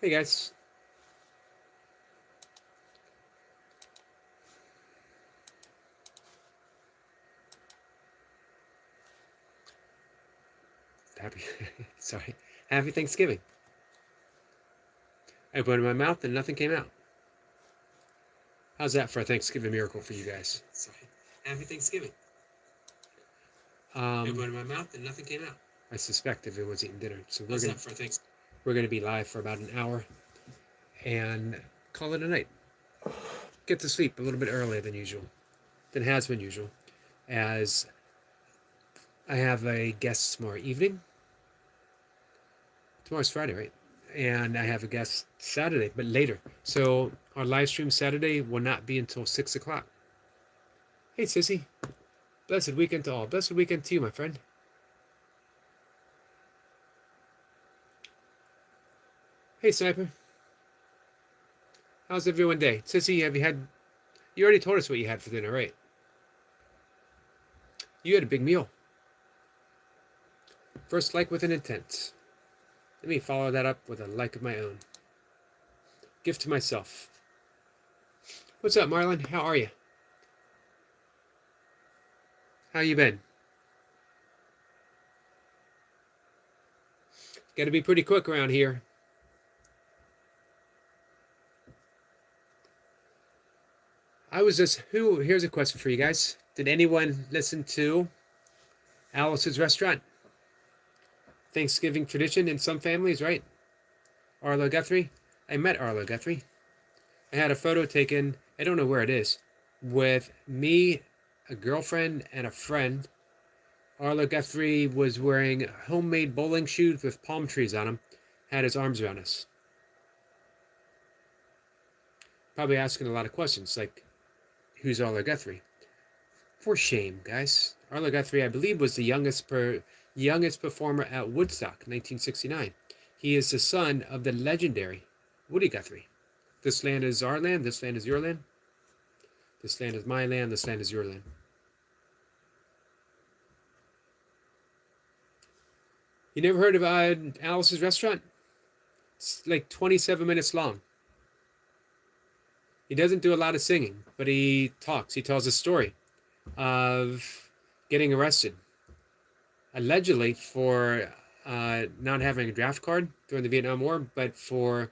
Hey guys. Happy, sorry. Happy Thanksgiving. I opened my mouth and nothing came out. How's that for a Thanksgiving miracle for you guys? Sorry. Happy Thanksgiving. I opened my mouth and nothing came out. I suspect everyone's eating dinner. So we're going to be live for about an hour and call it a night. Get to sleep a little bit earlier than usual, than has been usual, as I have a guest tomorrow evening. Tomorrow's Friday, right? And I have a guest Saturday, but later. So our live stream Saturday will not be until 6 o'clock. Hey, Sissy. Blessed weekend to all. Blessed weekend to you, my friend. Hey, Sniper. How's everyone day? Sissy, have you had... You already told us what you had for dinner, right? You had a big meal. First like with an intent. Let me follow that up with a like of my own. Gift to myself. What's up, Marlon? How are you? How you been? Got to be pretty quick around here. Here's a question for you guys. Did anyone listen to Alice's Restaurant? Thanksgiving tradition in some families, right? Arlo Guthrie. I met Arlo Guthrie. I had a photo taken, I don't know where it is, with me, a girlfriend, and a friend. Arlo Guthrie was wearing homemade bowling shoes with palm trees on them, had his arms around us. Probably asking a lot of questions, like, who's Arlo Guthrie? For shame, guys. Arlo Guthrie, I believe, was the youngest performer at Woodstock, 1969. He is the son of the legendary Woody Guthrie. This land is our land, this land is your land. This land is my land, this land is your land. You never heard of Alice's Restaurant? It's like 27 minutes long. He doesn't do a lot of singing, but he talks. He tells a story of getting arrested, allegedly for not having a draft card during the Vietnam War, but for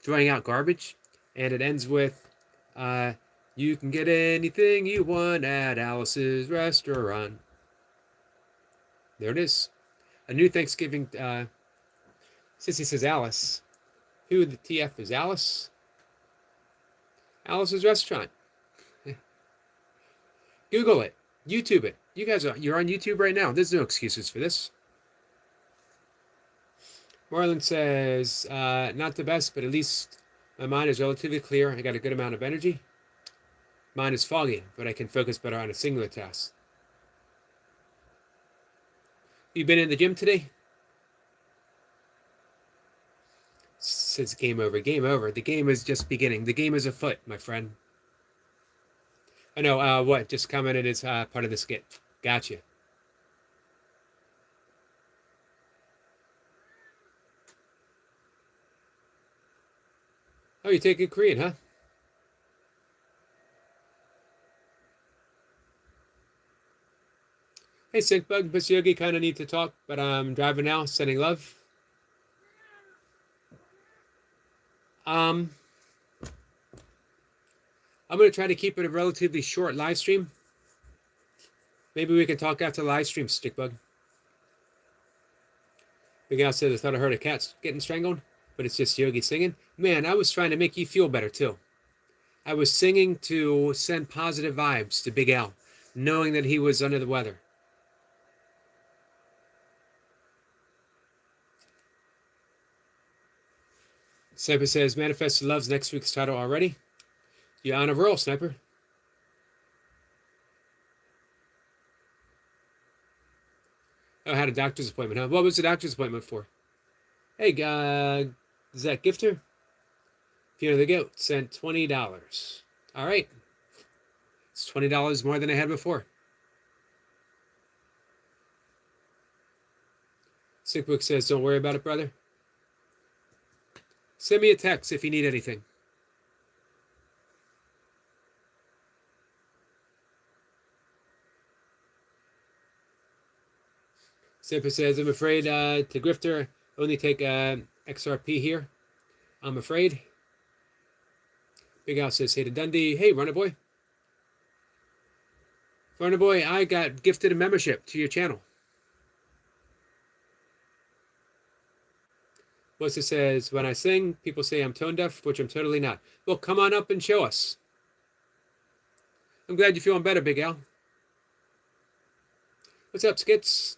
throwing out garbage. And it ends with, you can get anything you want at Alice's Restaurant. There it is. A new Thanksgiving. Sissy says Alice. Who the TF is Alice? Alice's Restaurant. Google it. YouTube it. You guys you're on YouTube right now. There's no excuses for this. Marlon says, not the best, but at least my mind is relatively clear. I got a good amount of energy. Mine is foggy, but I can focus better on a singular task. You been in the gym today? Says game over. Game over. The game is just beginning. The game is afoot, my friend. I know, what? Just commented as part of the skit. Gotcha. Oh, you take a Korean, huh? Hey, Sinkbug, Miss Yogi, kind of need to talk, but I'm driving now, sending love. I'm going to try to keep it a relatively short live stream. Maybe we can talk after the live stream, Stickbug. Big Al says, I thought I heard a cat getting strangled, but it's just Yogi singing. Man, I was trying to make you feel better, too. I was singing to send positive vibes to Big Al, knowing that he was under the weather. Sniper says, Manifest loves next week's title already. You're on a roll, Sniper. Oh, I had a doctor's appointment, huh? What was the doctor's appointment for? Hey, is that Gifter? Fear the Goat sent $20. All right. It's $20 more than I had before. Sickbook says, don't worry about it, brother. Send me a text if you need anything. Simper says, I'm afraid to Grifter, only take XRP here. I'm afraid. Big Al says, hey to Dundee. Hey, Runner Boy. Runner Boy, I got gifted a membership to your channel. Melissa says, when I sing, people say I'm tone deaf, which I'm totally not. Well, come on up and show us. I'm glad you're feeling better, Big Al. What's up, Skits?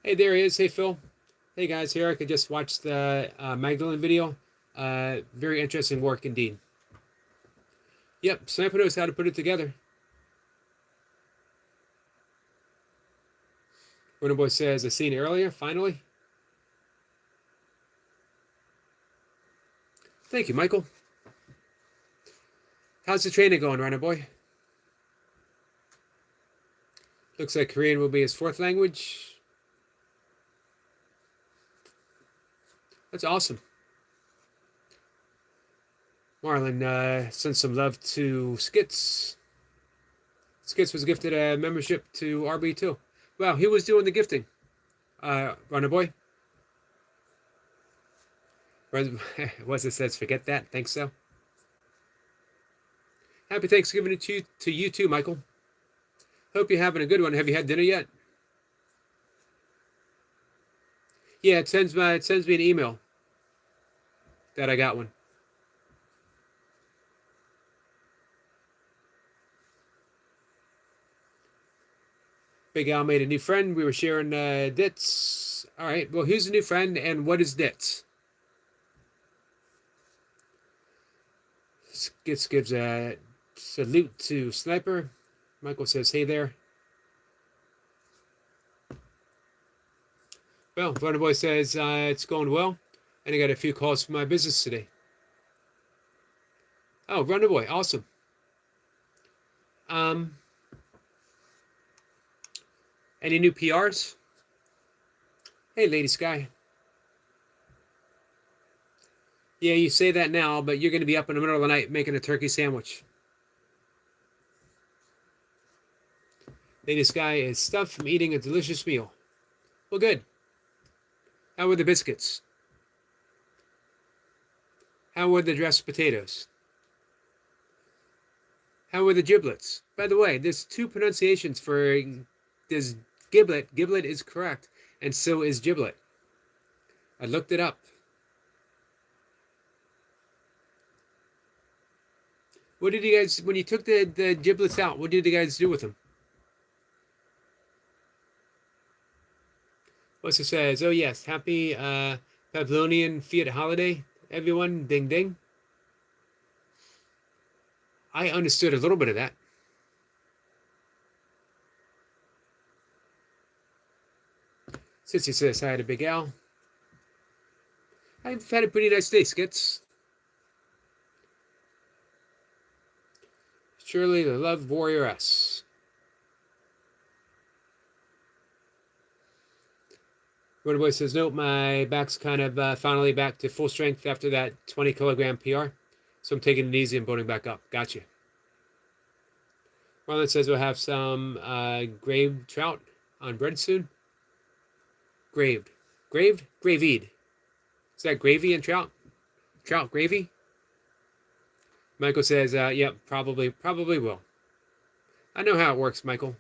Hey, there he is. Hey, Phil. Hey, guys. Here I could just watch the Magdalene video. Very interesting work indeed. Yep, Sniper knows how to put it together. Runner Boy says, I seen it earlier, finally. Thank you, Michael. How's the training going, Runner Boy? Looks like Korean will be his fourth language. That's awesome. Marlon sent some love to Skits. Skits was gifted a membership to RB too. Wow, he was doing the gifting. Runner Boy. What's it says? Forget that. Think so. Happy Thanksgiving to you too, Michael. Hope you're having a good one. Have you had dinner yet? Yeah, it sends me an email that I got one. Big Al made a new friend. We were sharing dits. All right. Well, here's a new friend, and what is dits? Skits gives a salute to Sniper. Michael says, hey there. Well, Runner Boy says it's going well, and I got a few calls from my business today. Oh, Runner Boy, awesome. Any new PRs? Hey, Lady Sky. Yeah, you say that now, but you're going to be up in the middle of the night making a turkey sandwich. Lady Sky is stuffed from eating a delicious meal. Well, good. How were the biscuits? How were the dressed potatoes? How were the giblets? By the way, there's two pronunciations for this giblet. Giblet is correct, and so is giblet. I looked it up. What did you guys, when you took the giblets out, what did you guys do with them? What's it says? Oh, yes. Happy Pavlonian Fiat holiday, everyone. Ding, ding. I understood a little bit of that. Sissy says hi to Big Al. I've had a pretty nice day, Skits. Surely the Love Warrioress. Runner Boy says, nope, my back's kind of finally back to full strength after that 20 kilogram PR. So I'm taking it easy and building back up. Gotcha. Marlon says we'll have some graved trout on bread soon. Graved. Graved? Gravied. Is that gravy and trout? Trout gravy? Michael says, yep, probably will. I know how it works, Michael.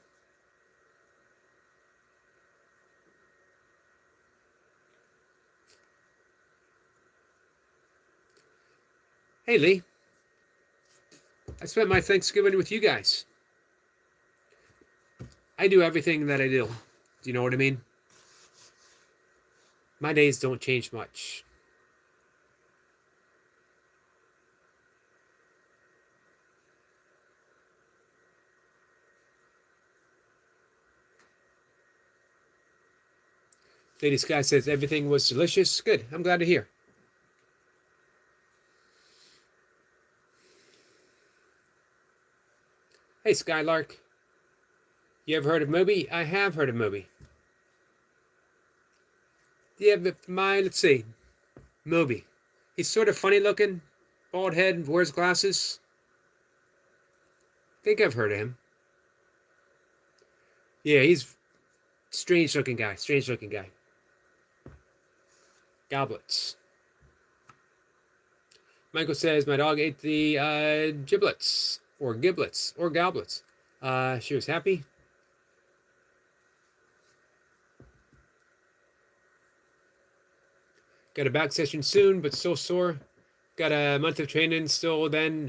Hey, Lee. I spent my Thanksgiving with you guys. I do everything that I do. Do you know what I mean? My days don't change much. Lady Sky says everything was delicious. Good. I'm glad to hear. Hey, Skylark. You ever heard of Moby? I have heard of Moby. Yeah, but let's see, Moby. He's sort of funny looking, bald head, wears glasses. I think I've heard of him. Yeah, he's strange looking guy. Strange looking guy. Goblets. Michael says my dog ate the giblets or giblets or goblets. She was happy. Got a back session soon, but still sore. Got a month of training still. Then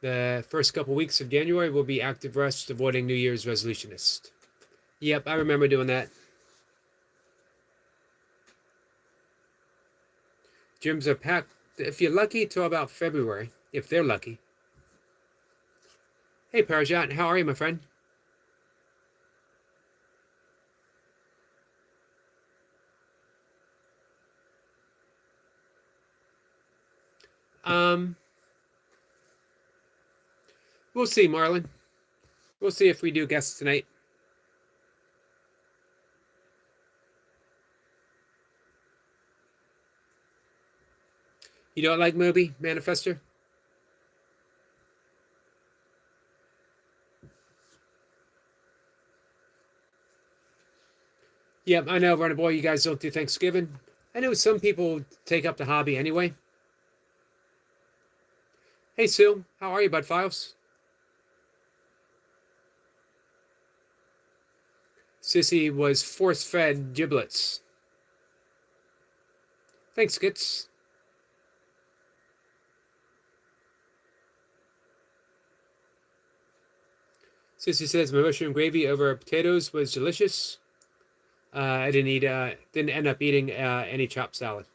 the first couple weeks of January will be active rest, avoiding New Year's resolutionist. Yep, I remember doing that. Gyms are packed, if you're lucky, till about February, if they're lucky. Hey, Parajat, how are you, my friend? We'll see, Marlon. We'll see if we do guests tonight. You don't like Moby, Manifester? Yep, I know, Runner Boy, you guys don't do Thanksgiving. I know some people take up the hobby anyway. Hey, Sue, how are you, Bud Files? Sissy was force-fed giblets. Thanks, Skits. Sissy says my mushroom gravy over potatoes was delicious. I didn't end up eating any chopped salad.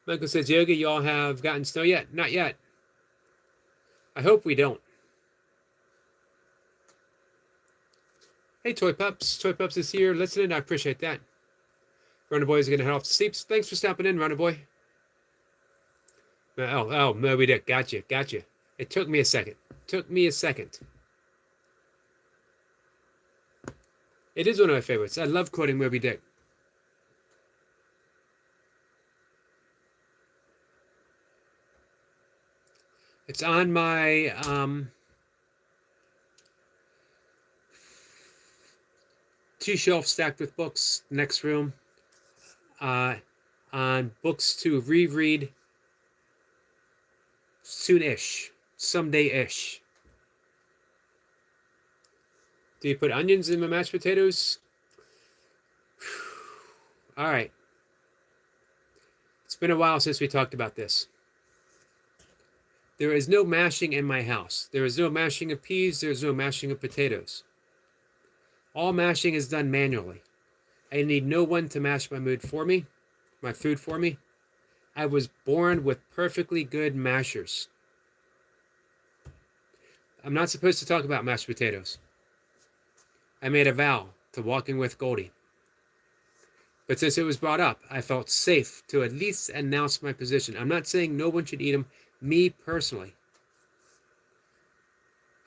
Michael says, Yogi, y'all have gotten snow yet? Not yet. I hope we don't. Hey, Toy Pups. Toy Pups is here listening. I appreciate that. Runner Boy is going to head off to sleep. Thanks for stopping in, Runner Boy. Oh, Moby Dick. Gotcha. It took me a second. It is one of my favorites. I love quoting Moby Dick. It's on my 2 shelves stacked with books. Next room. On books to reread soon-ish. Someday-ish. Do you put onions in my mashed potatoes? All right. It's been a while since we talked about this. There is no mashing in my house. There is no mashing of peas. There is no mashing of potatoes. All mashing is done manually. I need no one to mash my food for me. I was born with perfectly good mashers. I'm not supposed to talk about mashed potatoes. I made a vow to walking with Goldie. But since it was brought up, I felt safe to at least announce my position. I'm not saying no one should eat them. Me personally,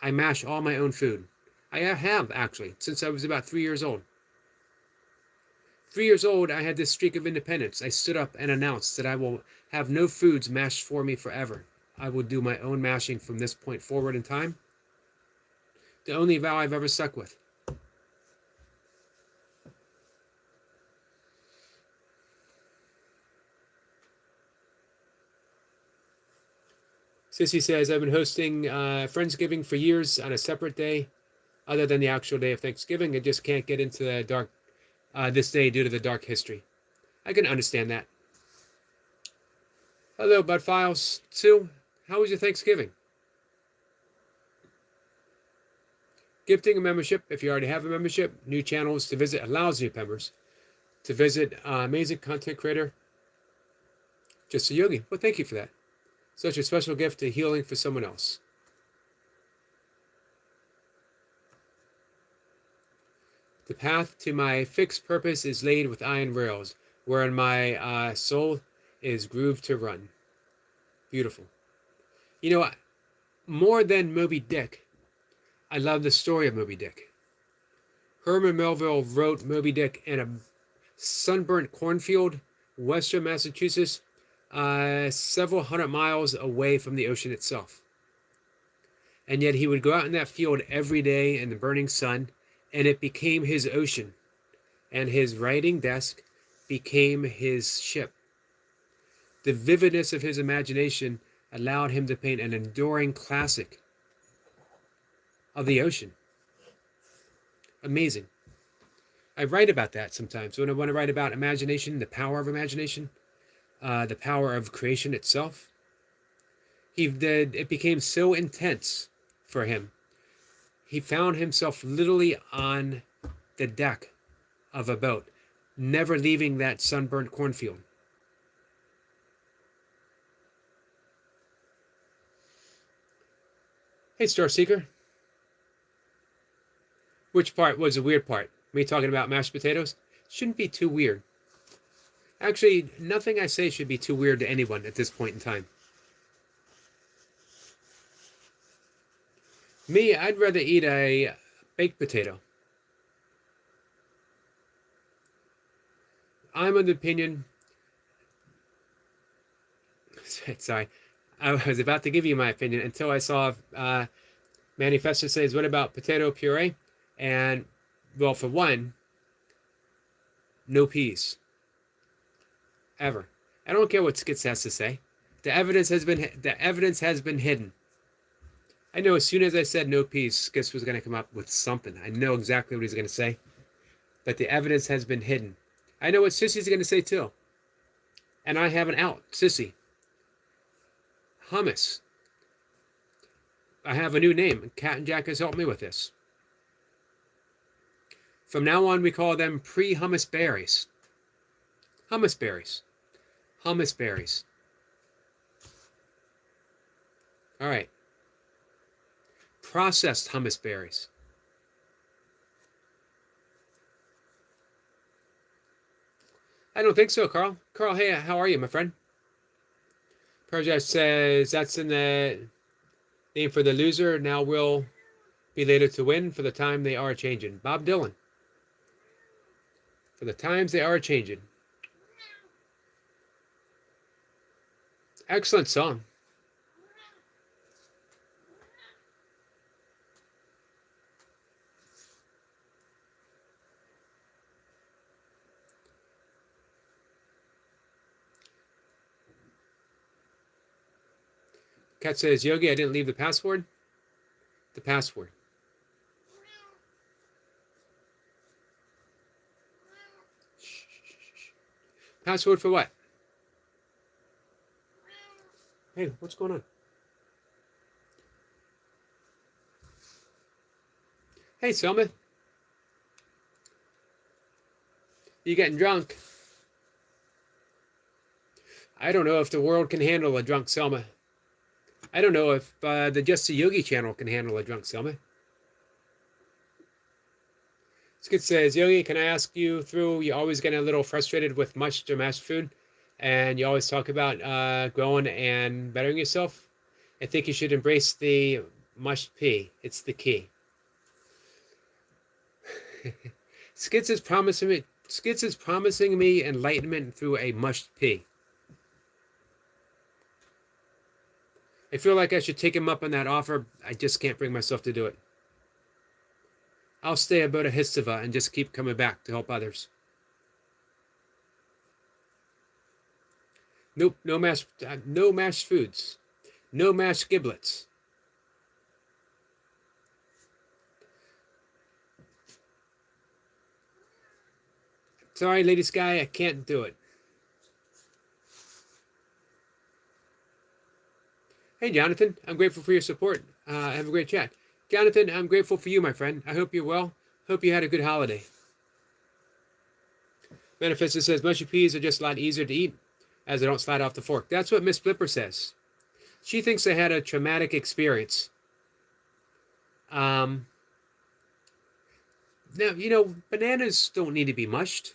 I mash all my own food. I have, actually, since I was about 3 years old. 3 years old, I had this streak of independence. I stood up and announced that I will have no foods mashed for me forever. I will do my own mashing from this point forward in time. The only vow I've ever stuck with. Sissy says, I've been hosting Friendsgiving for years on a separate day other than the actual day of Thanksgiving. I just can't get into the dark this day due to the dark history. I can understand that. Hello, Bud Files. Sue, how was your Thanksgiving? Gifting a membership, if you already have a membership, new channels to visit, allows new members to visit amazing content creator, Just a Yogi. Well, thank you for that. Such a special gift to healing for someone else. The path to my fixed purpose is laid with iron rails, wherein my soul is grooved to run. Beautiful. You know, more than Moby Dick, I love the story of Moby Dick. Herman Melville wrote Moby Dick in a sunburnt cornfield, western Massachusetts, several hundred miles away from the ocean itself. And yet he would go out in that field every day in the burning sun, and it became his ocean. And his writing desk became his ship. The vividness of his imagination allowed him to paint an enduring classic of the ocean. Amazing. I write about that sometimes. When I want to write about imagination, the power of imagination, the power of creation itself, it became so intense for him. He found himself literally on the deck of a boat, never leaving that sunburnt cornfield. Hey, Starseeker. Which part was the weird part? Me talking about mashed potatoes? Shouldn't be too weird. Actually, nothing I say should be too weird to anyone at this point in time. Me, I'd rather eat a baked potato. I'm of the opinion... Sorry. I was about to give you my opinion until I saw Manifesto says, what about potato puree? And, well, for one, no peas. Ever. I don't care what Skits has to say. The evidence has been hidden. I know as soon as I said no peas, Skits was going to come up with something. I know exactly what he's going to say. But the evidence has been hidden. I know what Sissy's going to say too. And I have an out. Sissy. Hummus. I have a new name. Cat and Jack has helped me with this. From now on, we call them pre-hummus berries. Hummus berries. Hummus berries. All right. Processed hummus berries. I don't think so, Carl. Carl, hey, how are you, my friend? Project says that's in the name for the loser. Now will be later to win for the time they are changing. Bob Dylan. For the times they are changing. Excellent song. Cat says, Yogi, I didn't leave the password. The password. Password for what? Hey, what's going on? Hey, Selma. You getting drunk? I don't know if the world can handle a drunk Selma. I don't know if the Just a Yogi channel can handle a drunk Selma. Skid says, Yogi, can I ask you through, you always get a little frustrated with mushed or mashed food, and you always talk about growing and bettering yourself. I think you should embrace the mushed pea. It's the key. Skids is promising me enlightenment through a mushed pea. I feel like I should take him up on that offer. I just can't bring myself to do it. I'll stay about a Histava and just keep coming back to help others. Nope, no mashed foods. No mashed giblets. Sorry, Lady Sky, I can't do it. Hey, Jonathan, I'm grateful for your support. Have a great chat. Jonathan, I'm grateful for you, my friend. I hope you're well. Hope you had a good holiday. Manifesto says, mushy peas are just a lot easier to eat as they don't slide off the fork. That's what Miss Blipper says. She thinks they had a traumatic experience. Now, you know, bananas don't need to be mushed.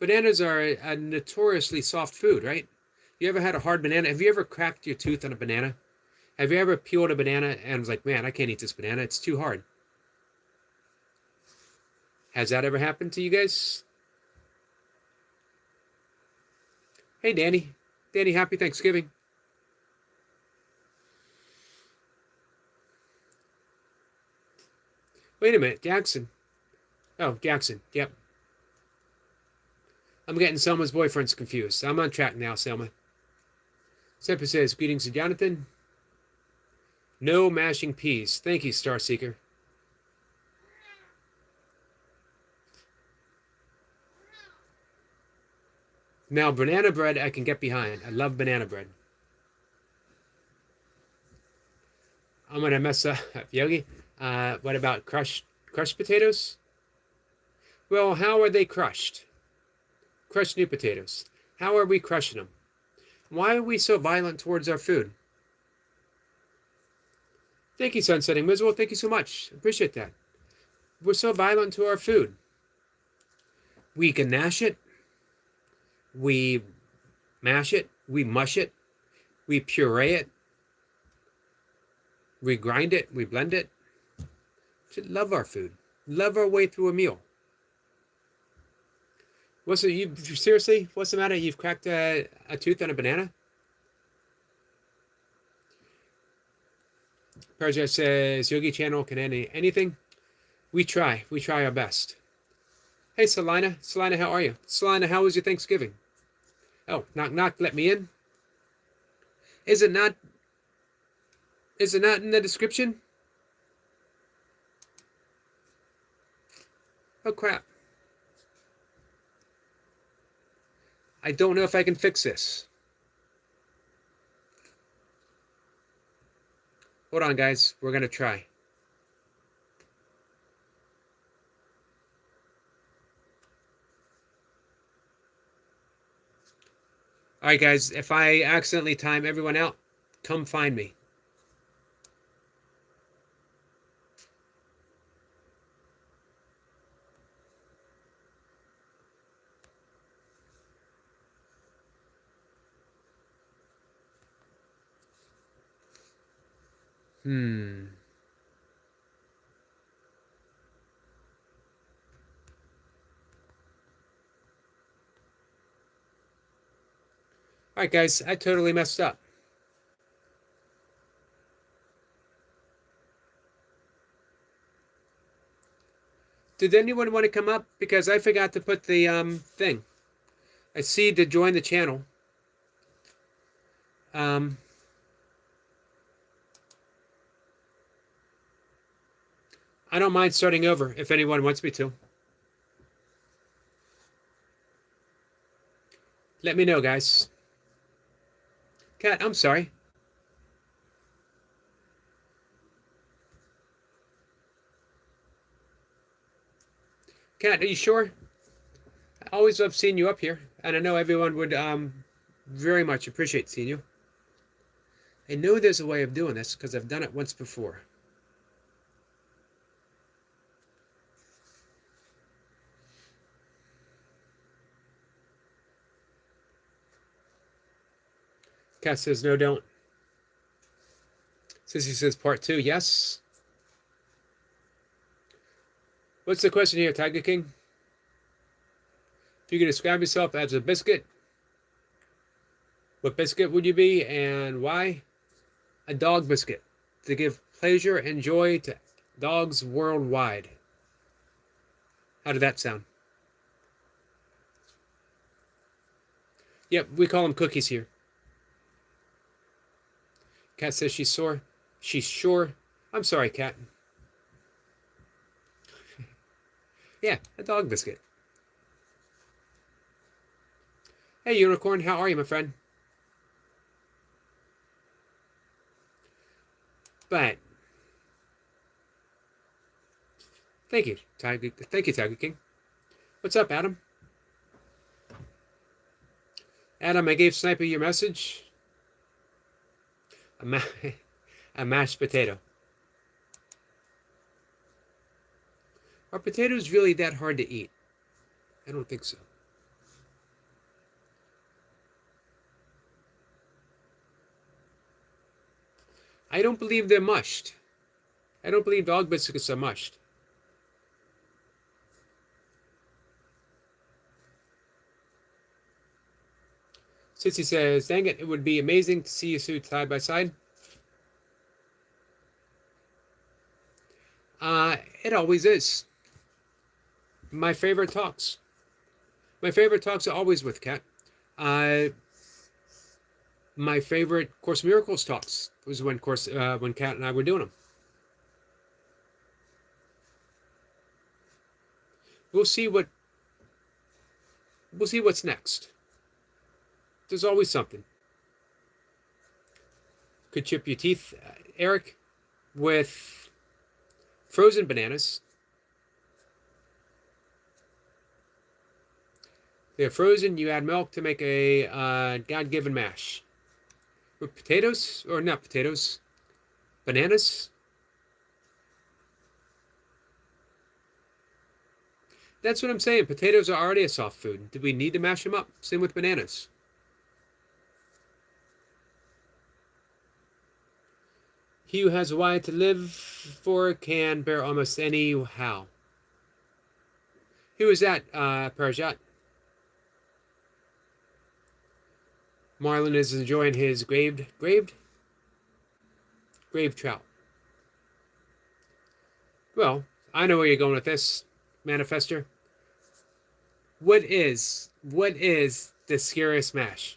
Bananas are a notoriously soft food, right? You ever had a hard banana? Have you ever cracked your tooth on a banana? Have you ever peeled a banana and was like, man, I can't eat this banana. It's too hard. Has that ever happened to you guys? Hey, Danny. Danny, happy Thanksgiving. Wait a minute, Jackson. Oh, Jackson. Yep. I'm getting Selma's boyfriends confused. I'm on track now, Selma. Seppa says, greetings to Jonathan. No mashing peas. Thank you, Starseeker. Now, banana bread I can get behind. I love banana bread. I'm going to mess up, Yogi. What about crushed potatoes? Well, how are they crushed? Crushed new potatoes. How are we crushing them? Why are we so violent towards our food? Thank you, Sunsetting Miserable. Thank you so much. Appreciate that. We're so violent to our food. We ganache it. We mash it. We mush it. We puree it. We grind it. We blend it. Should love our food. Love our way through a meal. Seriously? What's the matter? You've cracked a tooth on a banana? Persia says, Yogi channel can anything? We try our best. Hey, Selina. Selina, how are you? Selina, how was your Thanksgiving? Oh, knock, knock, let me in. Is it not in the description? Oh, crap. I don't know if I can fix this. Hold on, guys. We're going to try. All right, guys. If I accidentally time everyone out, come find me. All right, guys. I totally messed up. Did anyone want to come up? Because I forgot to put the thing. I see to join the channel. I don't mind starting over if anyone wants me to. Let me know, guys. Kat, I'm sorry. Kat, are you sure? I always love seeing you up here, and I know everyone would very much appreciate seeing you. I know there's a way of doing this because I've done it once before. Kat says, no, don't. Sissy says, part 2, yes. What's the question here, Tiger King? If you could describe yourself as a biscuit, what biscuit would you be and why? A dog biscuit to give pleasure and joy to dogs worldwide. How did that sound? Yep, we call them cookies here. Kat says she's sore. She's sure. I'm sorry, Kat. Yeah, a dog biscuit. Hey, Unicorn, how are you, my friend? But thank you, Tiger. Thank you, Tiger King. What's up, Adam? Adam, I gave Sniper your message. A mashed potato. Are potatoes really that hard to eat? I don't think so. I don't believe they're mushed. I don't believe dog biscuits are mushed. Sissy says, dang it, it would be amazing to see you two side by side. It always is. My favorite talks. My favorite talks are always with Kat. My favorite Course in Miracles talks was when Kat and I were doing them. We'll see what's next. There's always something. Could chip your teeth, Eric, with frozen bananas. They're frozen. You add milk to make a God-given mash. With potatoes, or not potatoes, bananas. That's what I'm saying. Potatoes are already a soft food. Do we need to mash them up? Same with bananas. He who has a why to live for can bear almost any how. Who is that, Parajat? Marlon is enjoying his grave trout. Well, I know where you're going with this, Manifester. What is the scariest mash?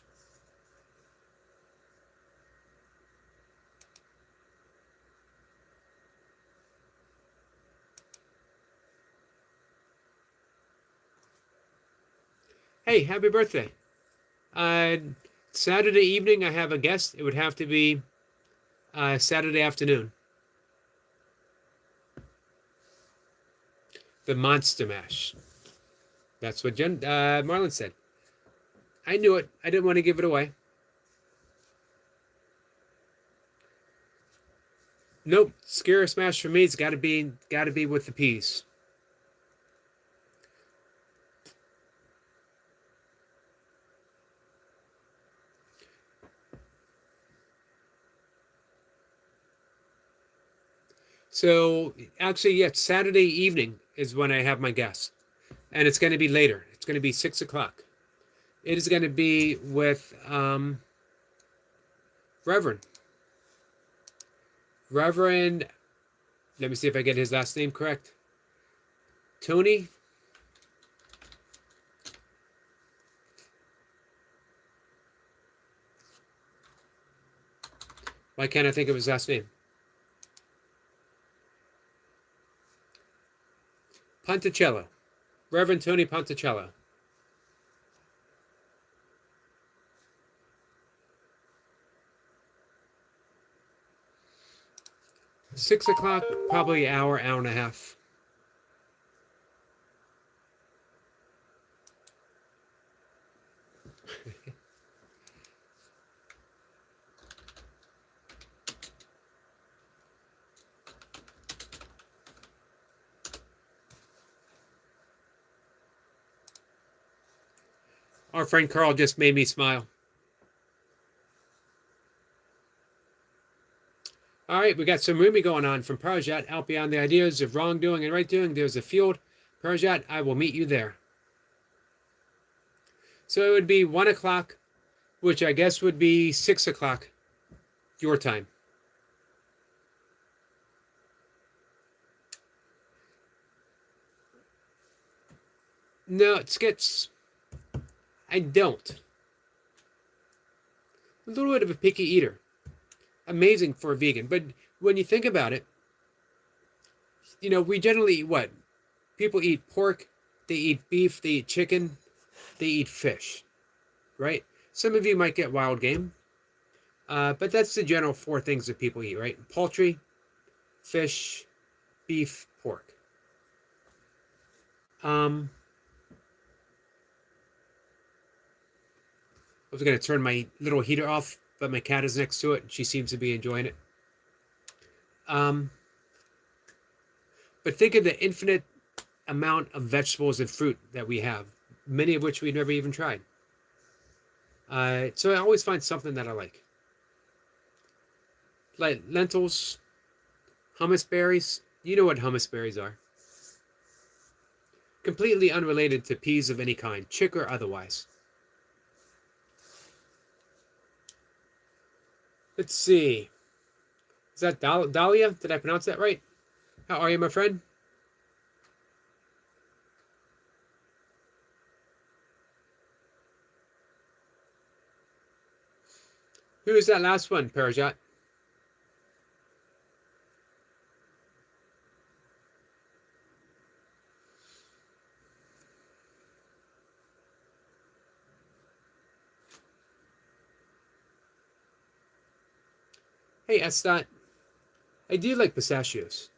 Hey, happy birthday. Saturday evening, I have a guest. It would have to be Saturday afternoon. The Monster Mash. That's what Marlon said. I knew it. I didn't want to give it away. Nope. Scariest mash for me has got to be with the peas. So actually, yeah, Saturday evening is when I have my guest, and it's going to be later. It's going to be 6 o'clock. It is going to be with Reverend. Let me see if I get his last name correct. Tony. Why can't I think of his last name? Ponticello. Reverend Tony Ponticello. $6 o'clock, probably hour and a half. Our friend Carl just made me smile. All right, we got some rooming going on from Parajat. Out beyond the ideas of wrongdoing and right doing, there's a field. Parajat, I will meet you there. So it would be 1 o'clock, which I guess would be 6 o'clock your time. No, it skits. I don't. A little bit of a picky eater. Amazing for a vegan. But when you think about it, we generally eat what? People eat pork, they eat beef, they eat chicken, they eat fish, right? Some of you might get wild game, but that's the general 4 things that people eat, right? Poultry, fish, beef, pork. I was going to turn my little heater off, but my cat is next to it, and she seems to be enjoying it. But think of the infinite amount of vegetables and fruit that we have, many of which we've never even tried. So I always find something that I like. like lentils, hummus berries. You know what hummus berries are. Completely unrelated to peas of any kind, chick or otherwise. Let's see. Is that Dahlia? Did I pronounce that right? How are you, my friend? Who is that last one, Parajat? Hey, Estat. I do like pistachios.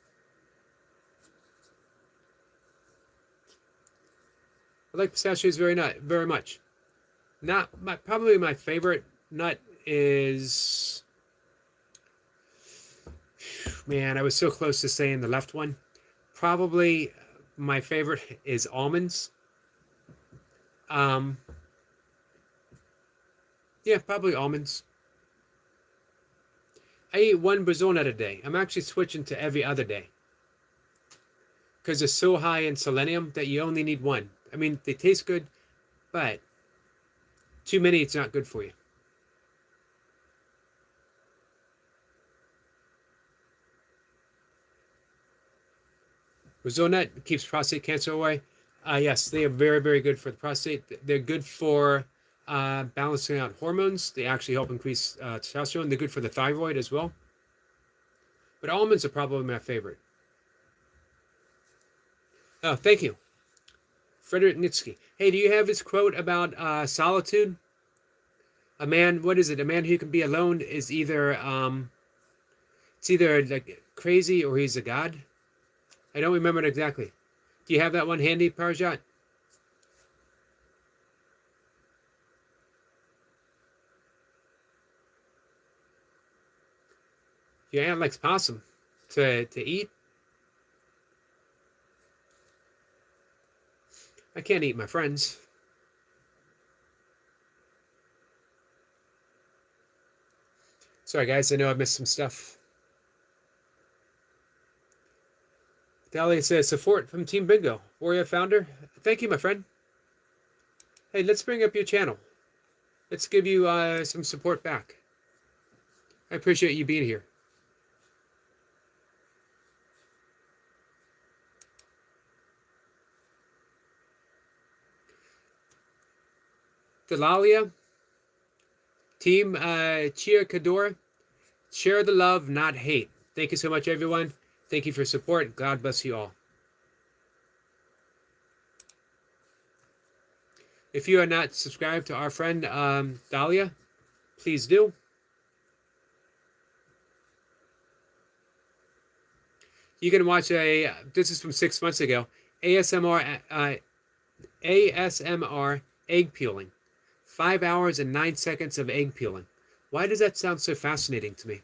I like pistachios very much. Probably my favorite nut is, man, I was so close to saying the left one. Probably my favorite is almonds. Um, yeah, probably almonds. I eat one Brazil nut a day. I'm actually switching to every other day because they're so high in selenium that you only need one. I mean, they taste good, but too many, it's not good for you. Brazil nut keeps prostate cancer away. Yes, they are very good for the prostate. They're good for balancing out hormones. They actually help increase testosterone. They're good for the thyroid as well. But almonds are probably my favorite. Oh, thank you. Frederick Nietzsche. Hey, do you have his quote about solitude? A man, what is it? A man who can be alone is it's either like crazy or he's a god. I don't remember it exactly. Do you have that one handy, Parajat? Your aunt likes possum to eat. I can't eat my friends. Sorry, guys. I know I missed some stuff. Dahlia says, support from Team Bingo. Warrior founder. Thank you, my friend. Hey, let's bring up your channel. Let's give you some support back. I appreciate you being here. Delalia, Team Cheer Kadora, share the love, not hate. Thank you so much, everyone. Thank you for your support. God bless you all. If you are not subscribed to our friend Dahlia, please do. You can watch this is from 6 months ago, ASMR egg peeling. 5 hours and 9 seconds of egg peeling. Why does that sound so fascinating to me?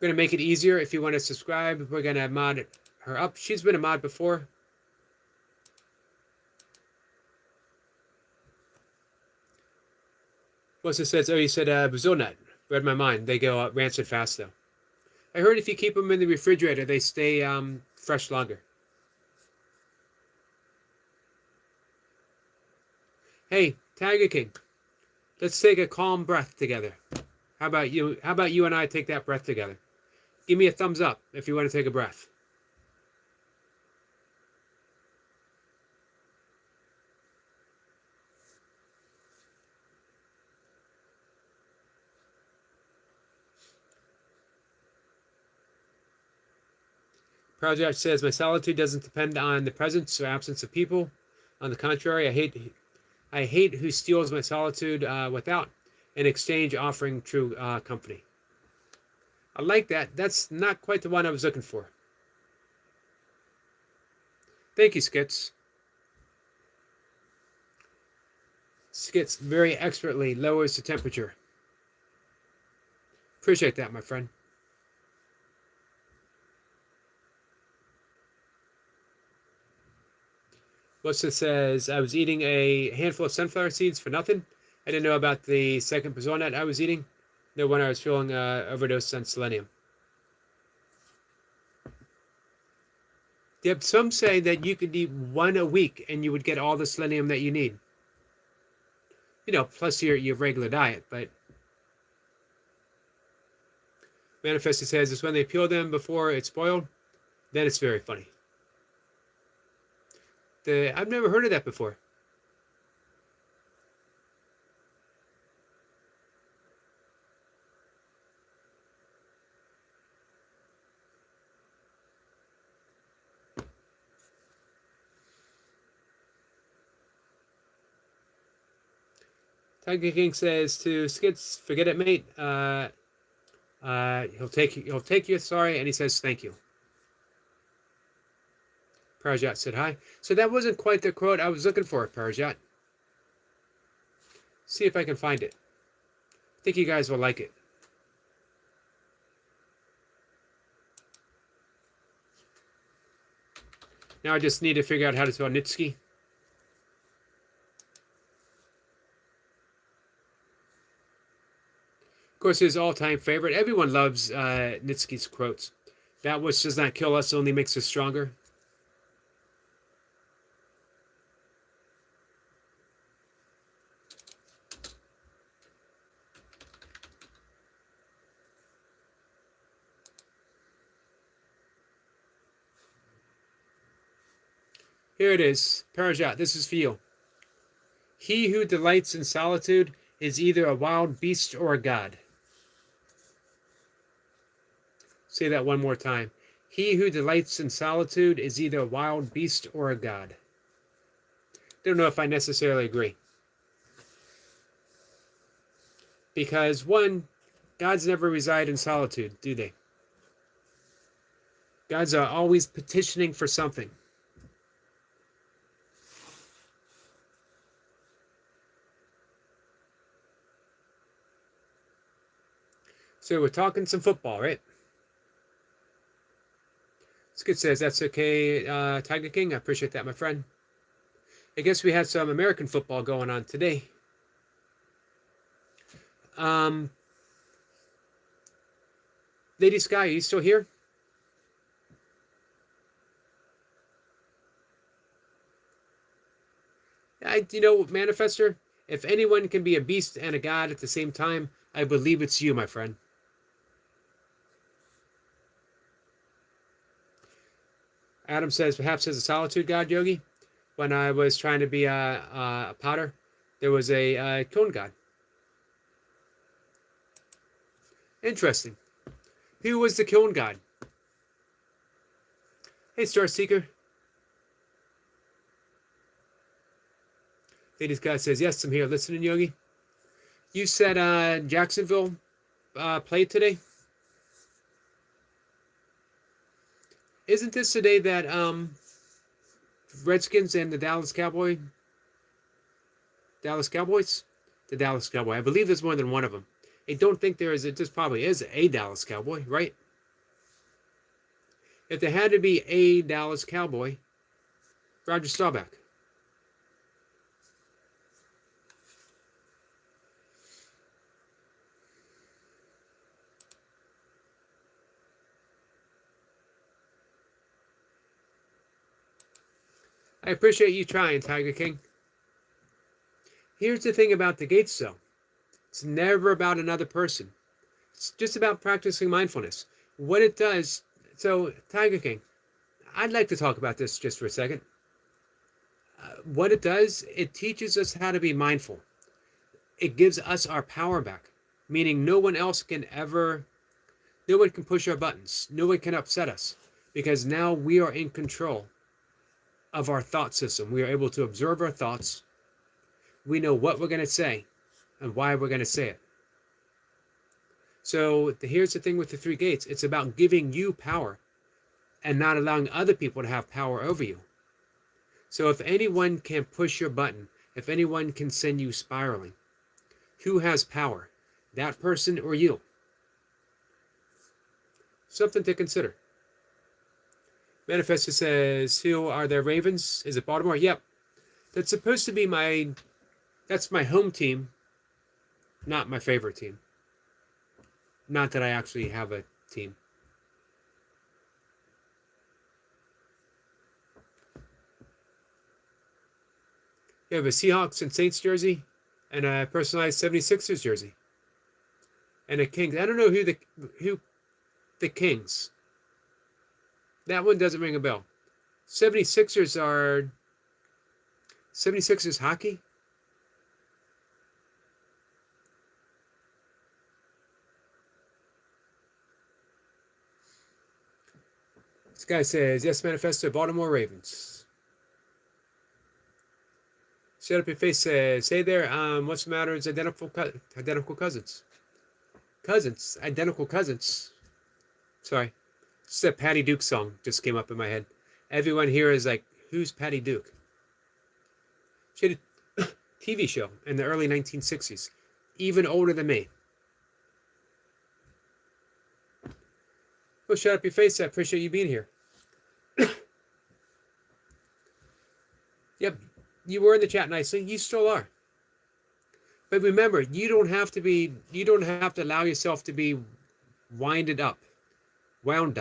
We're going to make it easier if you want to subscribe. We're going to mod her up. She's been a mod before. Melissa says, oh, you said Brazil nut. Read my mind. They go rancid fast, though. I heard if you keep them in the refrigerator, they stay fresh longer. Hey, Tiger King, let's take a calm breath together. How about you and I take that breath together? Give me a thumbs up if you want to take a breath. Project says, my solitude doesn't depend on the presence or absence of people. On the contrary, I hate who steals my solitude without in exchange offering true company. I like that. That's not quite the one I was looking for. Thank you, Skits. Skits very expertly lowers the temperature. Appreciate that, my friend. Melissa says, I was eating a handful of sunflower seeds for nothing. I didn't know about the second Brazil nut I was eating. No wonder I was feeling overdose on selenium. Yep, some say that you could eat one a week and you would get all the selenium that you need. Plus your regular diet. But Manifested says it's when they peel them before it's boiled. Then it's very funny. I've never heard of that before. Tiger King says to Skits, forget it, mate. He'll take you, sorry, and he says thank you. Parajat said hi. So that wasn't quite the quote I was looking for, Parajat. See if I can find it. I think you guys will like it. Now I just need to figure out how to spell Nitsky. Of course, his all-time favorite. Everyone loves Nitsky's quotes. That which does not kill us only makes us stronger. Here it is. Parajat, this is for you. He who delights in solitude is either a wild beast or a god. Say that one more time. He who delights in solitude is either a wild beast or a god. Don't know if I necessarily agree. Because one, gods never reside in solitude, do they? Gods are always petitioning for something. So we're talking some football, right? Skid says, that's okay, Tiger King. I appreciate that, my friend. I guess we had some American football going on today. Lady Sky, are you still here? Manifester, if anyone can be a beast and a god at the same time, I believe it's you, my friend. Adam says, perhaps as a solitude god, Yogi. When I was trying to be a potter, there was a cone god. Interesting. Who was the cone god? Hey, Star Seeker. Lady Sky says, yes, I'm here listening, Yogi. You said Jacksonville played today? Isn't this today that Redskins and the Dallas Cowboys? The Dallas Cowboy. I believe there's more than one of them. I don't think there is. It just probably is a Dallas Cowboy, right? If there had to be a Dallas Cowboy, Roger Staubach. I appreciate you trying, Tiger King. Here's the thing about the gates, though. It's never about another person. It's just about practicing mindfulness. What it does... So, Tiger King, I'd like to talk about this just for a second. What it does, it teaches us how to be mindful. It gives us our power back. Meaning no one else can ever... No one can push our buttons. No one can upset us. Because now we are in control of our thought system. We are able to observe our thoughts. We know what we're going to say and why we're going to say it. So here's the thing with the three gates. It's about giving you power and not allowing other people to have power over you. So if anyone can push your button, if anyone can send you spiraling, who has power? That person or you? Something to consider. Manifestor says, who are the Ravens? Is it Baltimore? Yep. That's supposed to be that's my home team, not my favorite team. Not that I actually have a team. You have a Seahawks and Saints jersey, and a personalized 76ers jersey, and a Kings. I don't know who the Kings. That one doesn't ring a bell. 76ers are 76ers hockey. This guy says, yes, manifesto, Baltimore Ravens. Shut up your face says, hey there, what's the matter? It's identical cousins. Identical cousins. Sorry. It's a Patty Duke song just came up in my head. Everyone here is like, who's Patty Duke? She had a TV show in the early 1960s, even older than me. Well, shut up your face. I appreciate you being here. Yep, you were in the chat nicely. You still are. But remember, you don't have to allow yourself to be wounded up. Oh,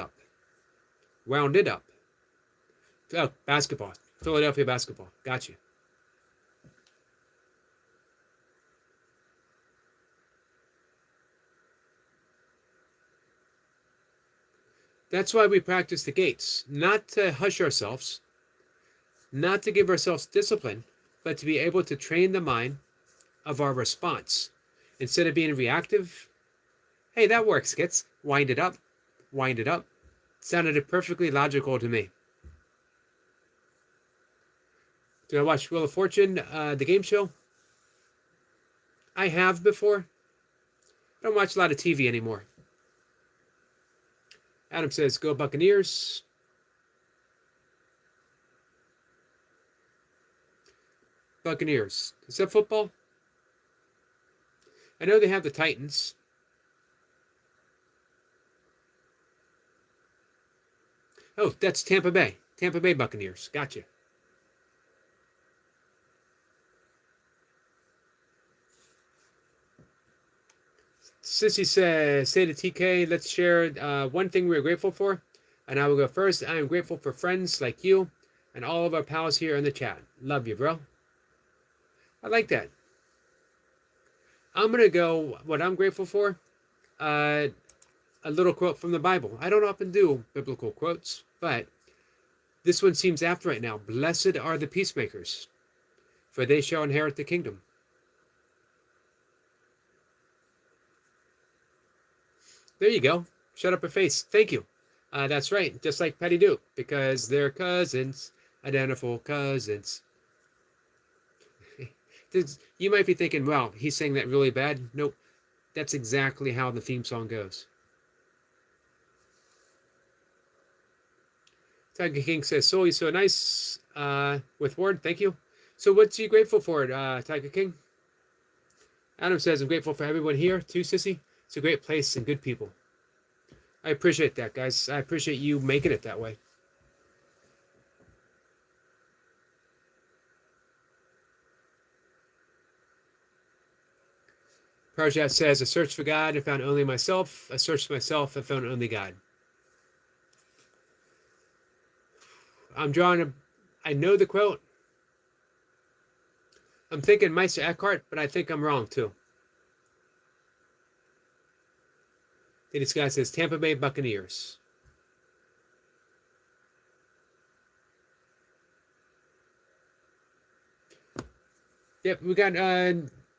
basketball. Philadelphia basketball. Got you. That's why we practice the gates. Not to hush ourselves, not to give ourselves discipline, but to be able to train the mind of our response. Instead of being reactive, hey, that works, Skits. Wind it up. Sounded perfectly logical to me. Did I watch Wheel of Fortune, the game show? I have before. I don't watch a lot of TV anymore. Adam says, go Buccaneers. Buccaneers. Is that football? I know they have the Titans. Oh, that's Tampa Bay. Tampa Bay Buccaneers. Gotcha. Sissy says, say to TK, let's share one thing we're grateful for. And I will go first. I am grateful for friends like you and all of our pals here in the chat. Love you, bro. I like that. I'm going to go what I'm grateful for. A little quote from the Bible. I don't often do biblical quotes, but this one seems apt right now. Blessed are the peacemakers, for they shall inherit the kingdom. There you go. Shut up your face. Thank you. That's right. Just like Patty Duke, because they're cousins, identical cousins. You might be thinking, well, he's saying that really bad. Nope. That's exactly how the theme song goes. Tiger King says, Soul, so nice with word. Thank you. So what's you grateful for, Tiger King? Adam says, I'm grateful for everyone here too, Sissy. It's a great place and good people. I appreciate that, guys. I appreciate you making it that way. Parashat says, I searched for God and found only myself. I searched for myself and found only God. I know the quote. I'm thinking Meister Eckhart, but I think I'm wrong too. This guy says Tampa Bay Buccaneers. Yep, we got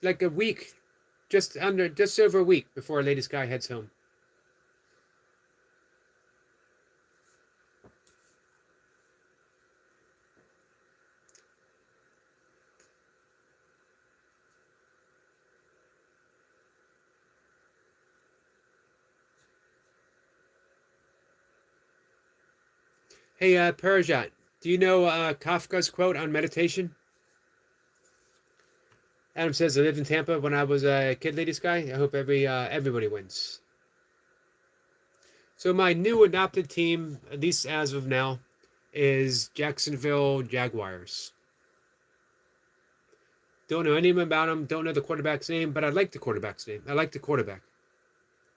like a week, just over a week before Lady Sky heads home. Hey, Parajat, do you know Kafka's quote on meditation? Adam says, I lived in Tampa when I was a kid, Lady Sky. I hope everybody wins. So my new adopted team, at least as of now, is Jacksonville Jaguars. Don't know anything about him. Don't know the quarterback's name, but I like the quarterback's name. I like the quarterback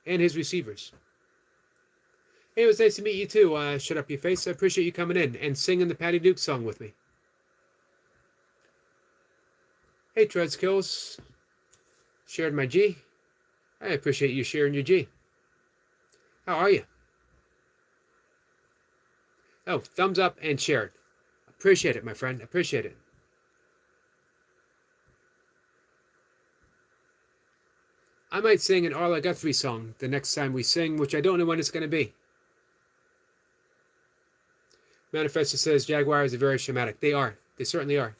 and his receivers. Hey, it was nice to meet you too. Shut up your face. I appreciate you coming in and singing the Patty Duke song with me. Hey, Treads Kills. Shared my G. I appreciate you sharing your G. How are you? Oh, thumbs up and share it. Appreciate it, my friend. Appreciate it. I might sing an Arla Guthrie song the next time we sing, which I don't know when it's going to be. Manifesto says Jaguars are very traumatic. They are. They certainly are.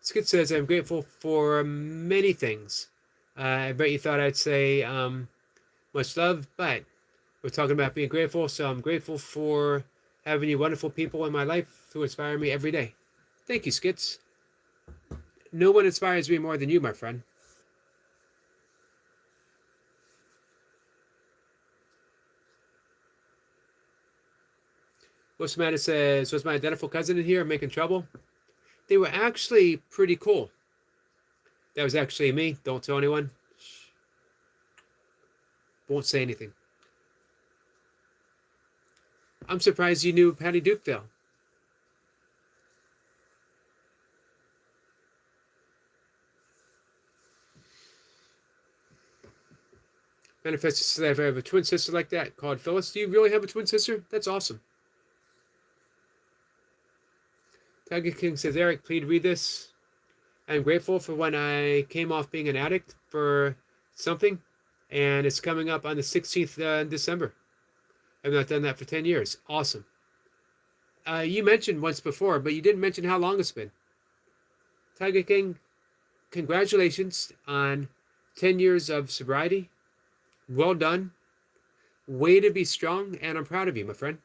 Skid says, I'm grateful for many things. I bet you thought I'd say much love, but we're talking about being grateful, so I'm grateful for having you wonderful people in my life who inspire me every day. Thank you, Skits. No one inspires me more than you, my friend. What's the matter says, was my identical cousin in here making trouble? They were actually pretty cool. That was actually me. Don't tell anyone. Won't say anything. I'm surprised you knew Patty Duke, though. Manifesto says I have a twin sister like that called Phyllis. Do you really have a twin sister? That's awesome. Tiger King says, Eric, please read this. I'm grateful for when I came off being an addict for something, and it's coming up on the 16th in December. I've not done that for 10 years. Awesome. You mentioned once before, but you didn't mention how long it's been. Tiger King, congratulations on 10 years of sobriety. Well done. Way to be strong, and I'm proud of you, my friend.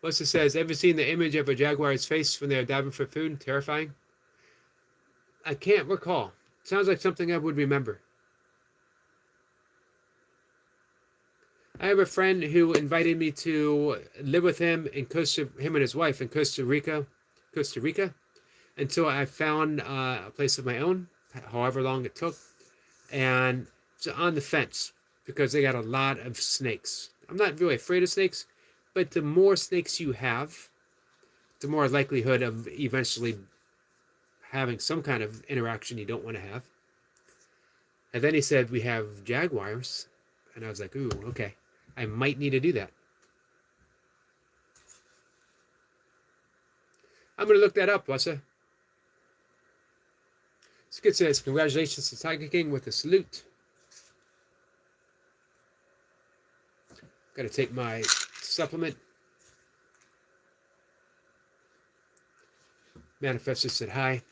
Melissa says, ever seen the image of a jaguar's face when they're diving for food? Terrifying. I can't recall. Sounds like something I would remember. I have a friend who invited me to live with him and his wife in Costa Rica, until I found a place of my own, however long it took. And it's on the fence because they got a lot of snakes. I'm not really afraid of snakes, but the more snakes you have, the more likelihood of eventually having some kind of interaction you don't want to have. And then he said, we have jaguars. And I was like, ooh, okay. I might need to do that. I'm going to look that up, Wessa. Skid says, congratulations to Tiger King with a salute. Got to take my supplement. Manifesto said hi.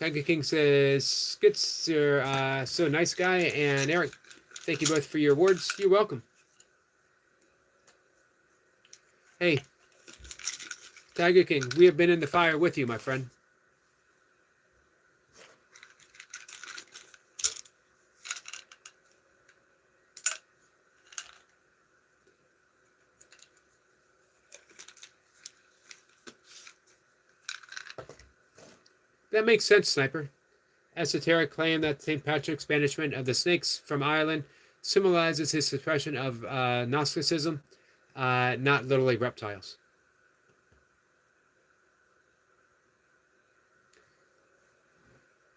Tiger King says, Skits, you're so nice guy. And Eric, thank you both for your words. You're welcome. Hey, Tiger King, we have been in the fire with you, my friend. That makes sense, Sniper. Esoteric claim that St. Patrick's banishment of the snakes from Ireland symbolizes his suppression of Gnosticism, not literally reptiles.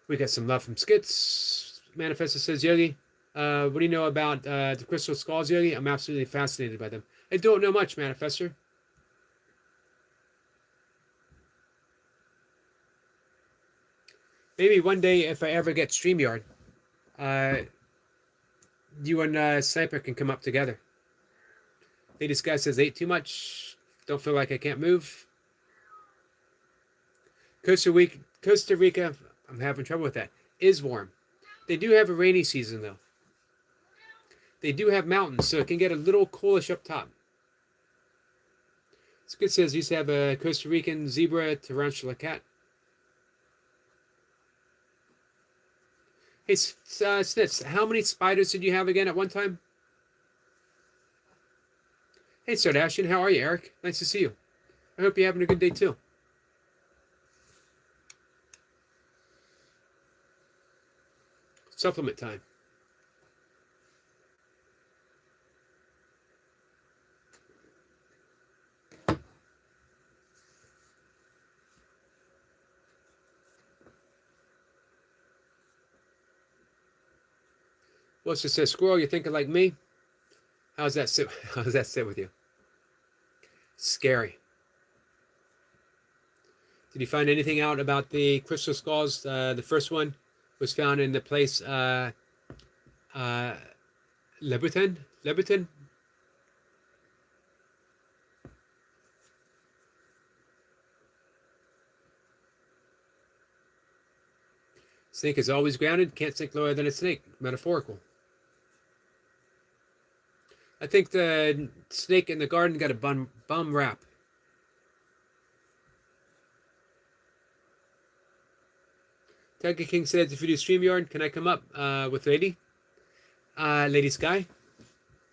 We got some love from Skits. Manifesto says, Yogi, what do you know about the crystal skulls, Yogi? I'm absolutely fascinated by them. I don't know much, Manifesto. Maybe one day, if I ever get StreamYard, you and Sniper can come up together. Lady Sky says, ate too much. Don't feel like I can't move. Costa Rica, I'm having trouble with that, is warm. They do have a rainy season, though. They do have mountains, so it can get a little coolish up top. Skid says, used to have a Costa Rican zebra tarantula cat. Hey, Snitz, how many spiders did you have again at one time? Hey, Sardashian, how are you, Eric? Nice to see you. I hope you're having a good day too. Supplement time. Well, it says, Squirrel, you're thinking like me? How's that sit? How's that sit with you? Scary. Did you find anything out about the crystal skulls? The first one was found in the place uh, Lebutin. Lebutin. Snake is always grounded. Can't sink lower than a snake. Metaphorical. I think the snake in the garden got a bum rap. Tiger King says, if you do StreamYard, can I come up with Lady? Lady Sky?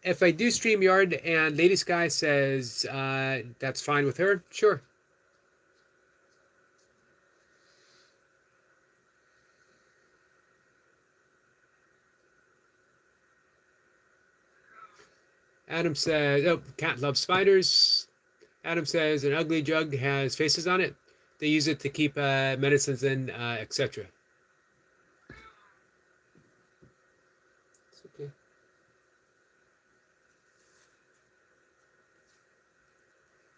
If I do StreamYard and Lady Sky says that's fine with her, sure. Adam says, oh, cat loves spiders. Adam says, an ugly jug has faces on it. They use it to keep medicines in, etc. It's okay.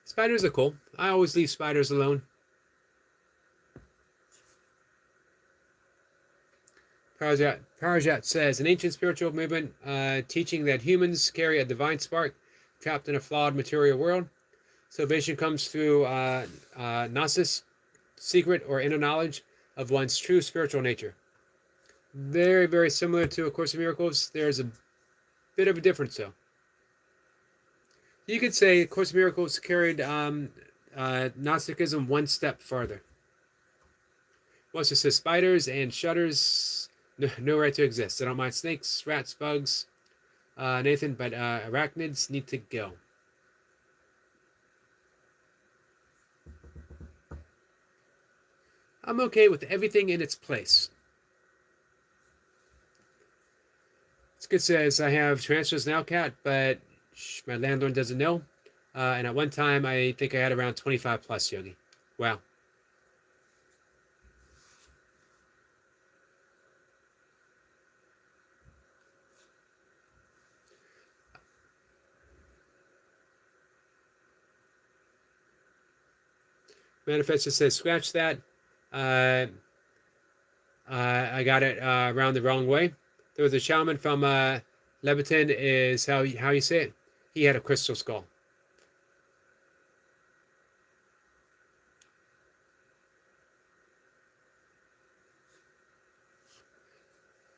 Spiders are cool. I always leave spiders alone. Parajat says, an ancient spiritual movement teaching that humans carry a divine spark trapped in a flawed material world. Salvation comes through gnosis, secret or inner knowledge of one's true spiritual nature. Very, very similar to A Course in Miracles. There's a bit of a difference, though. You could say A Course in Miracles carried Gnosticism one step farther. Well, it says spiders and shutters, no right to exist. I don't mind snakes, rats, bugs, Nathan, but arachnids need to go. I'm okay with everything in its place. Skid says, I have tarantulas now, cat, but my landlord doesn't know. And at one time, I think I had around 25 plus, Yogi. Wow. Manifesto says, scratch that. I got it around the wrong way. There was a shaman from Lebanon, is how you say it. He had a crystal skull.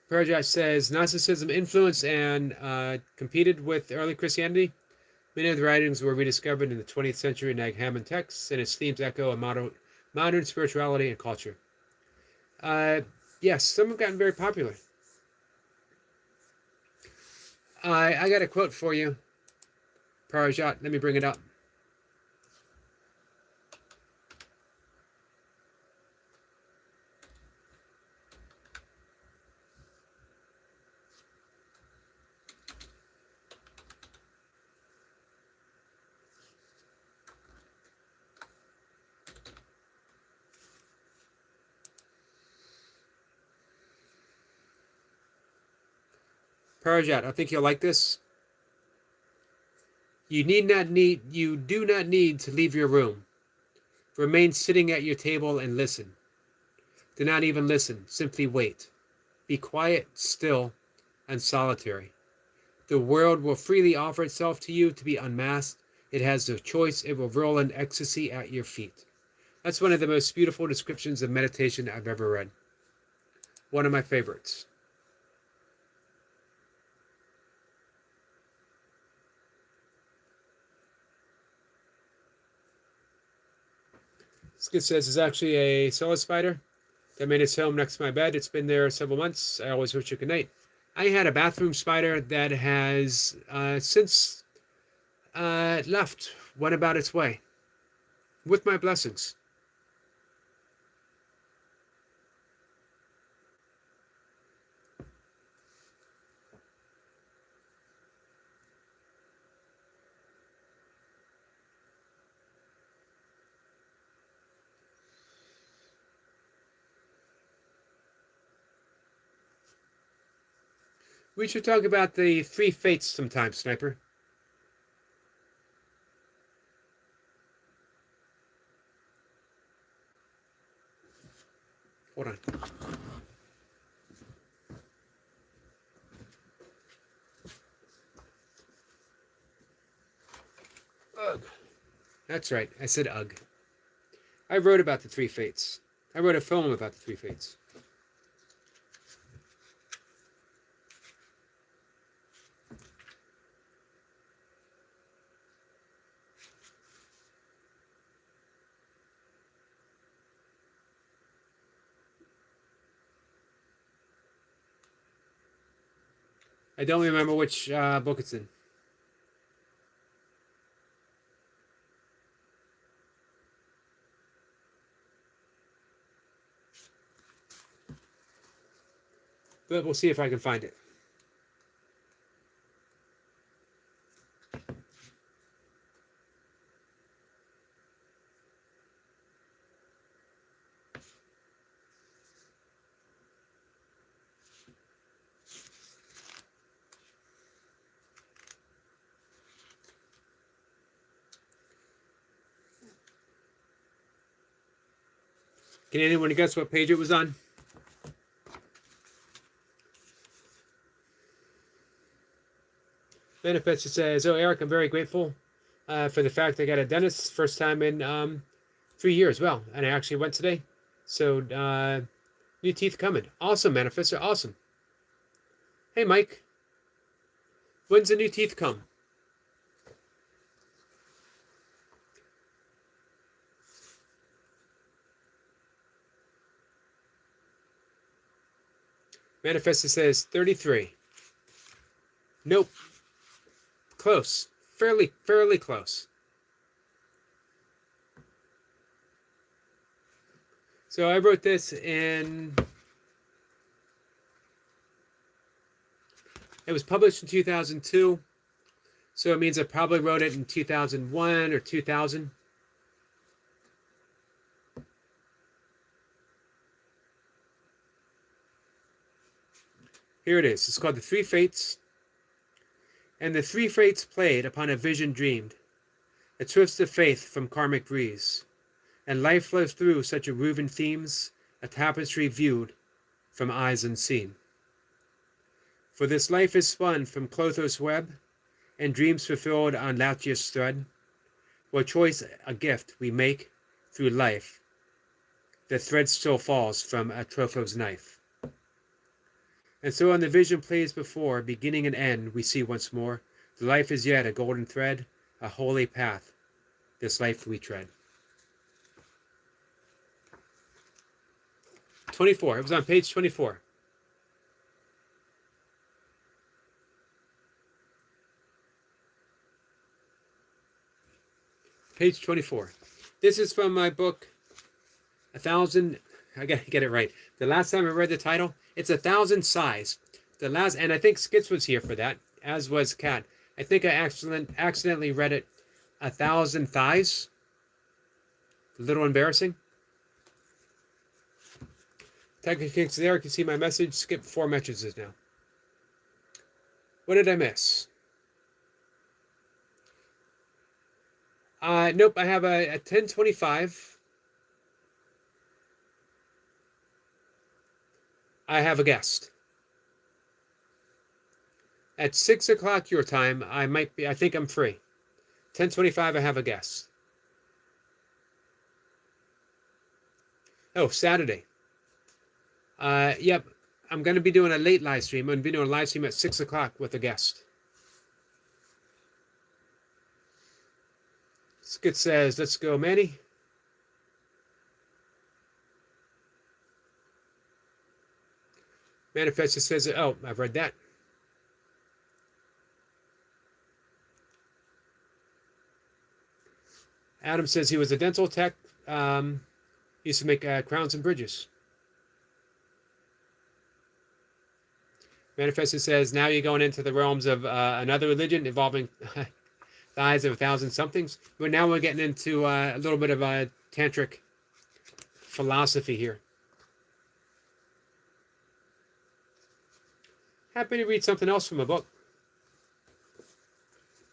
Parajash says, Gnosticism influenced and competed with early Christianity. Many of the writings were rediscovered in the 20th century Nag Hammadi texts, and its themes echo a modern spirituality and culture. Yes, some have gotten very popular. I got a quote for you, Parajat. Let me bring it up. Parajat, I think you'll like this. You do not need to leave your room. Remain sitting at your table and listen. Do not even listen, simply wait. Be quiet, still, and solitary. The world will freely offer itself to you to be unmasked. It has no choice. It will roll in ecstasy at your feet. That's one of the most beautiful descriptions of meditation I've ever read. One of my favorites. Skid says it's actually a solid spider that made its home next to my bed. It's been there several months. I always wish it good night. I had a bathroom spider that has since left, went about its way, with my blessings. We should talk about the three fates sometime, Sniper. Hold on. Ugh. That's right, I said ugh. I wrote about the three fates. I wrote a film about the three fates. I don't remember which book it's in. But we'll see if I can find it. Can anyone guess what page it was on? Manifest says, "Oh, Eric, I'm very grateful for the fact I got a dentist first time in 3 years. Well, and I actually went today. So new teeth coming. Awesome, Manifestor. Awesome. Hey, Mike. When's the new teeth come? Manifestor says 33. Nope. Close. Fairly close. So I wrote this in... It was published in 2002. So it means I probably wrote it in 2001 or 2000. Here it is. It's called The Three Fates. And the three fates played upon a vision dreamed, a twist of faith from karmic breeze, and life flows through such a woven themes, a tapestry viewed from eyes unseen. For this life is spun from Clotho's web, and dreams fulfilled on Latius thread, what choice a gift we make through life, the thread still falls from Atropho's knife. And so on the vision plays before, beginning and end, we see once more, the life is yet a golden thread, a holy path, this life we tread. 24, it was on page 24. Page 24. This is from my book, I gotta get it right. The last time I read the title, it's 1,000 Sighs. The last, and I think Skitz was here for that, as was Kat. I think I accidentally read it 1,000 Thighs. A little embarrassing. Technical Kings there, you can see my message. Skip 4 messages now. What did I miss? Nope, I have a 10:25. I have a guest. At 6 o'clock your time, I think I'm free. 10:25, I have a guest. Oh, Saturday. Yep, I'm going to be doing a late live stream. I'm going to be doing a live stream at 6 o'clock with a guest. Skit says, let's go, Manny. Manifestor says, oh, I've read that. Adam says he was a dental tech. Used to make crowns and bridges. Manifested says now you're going into the realms of another religion involving the eyes of 1,000 somethings. But now we're getting into a little bit of a tantric philosophy here. Happy to read something else from a book.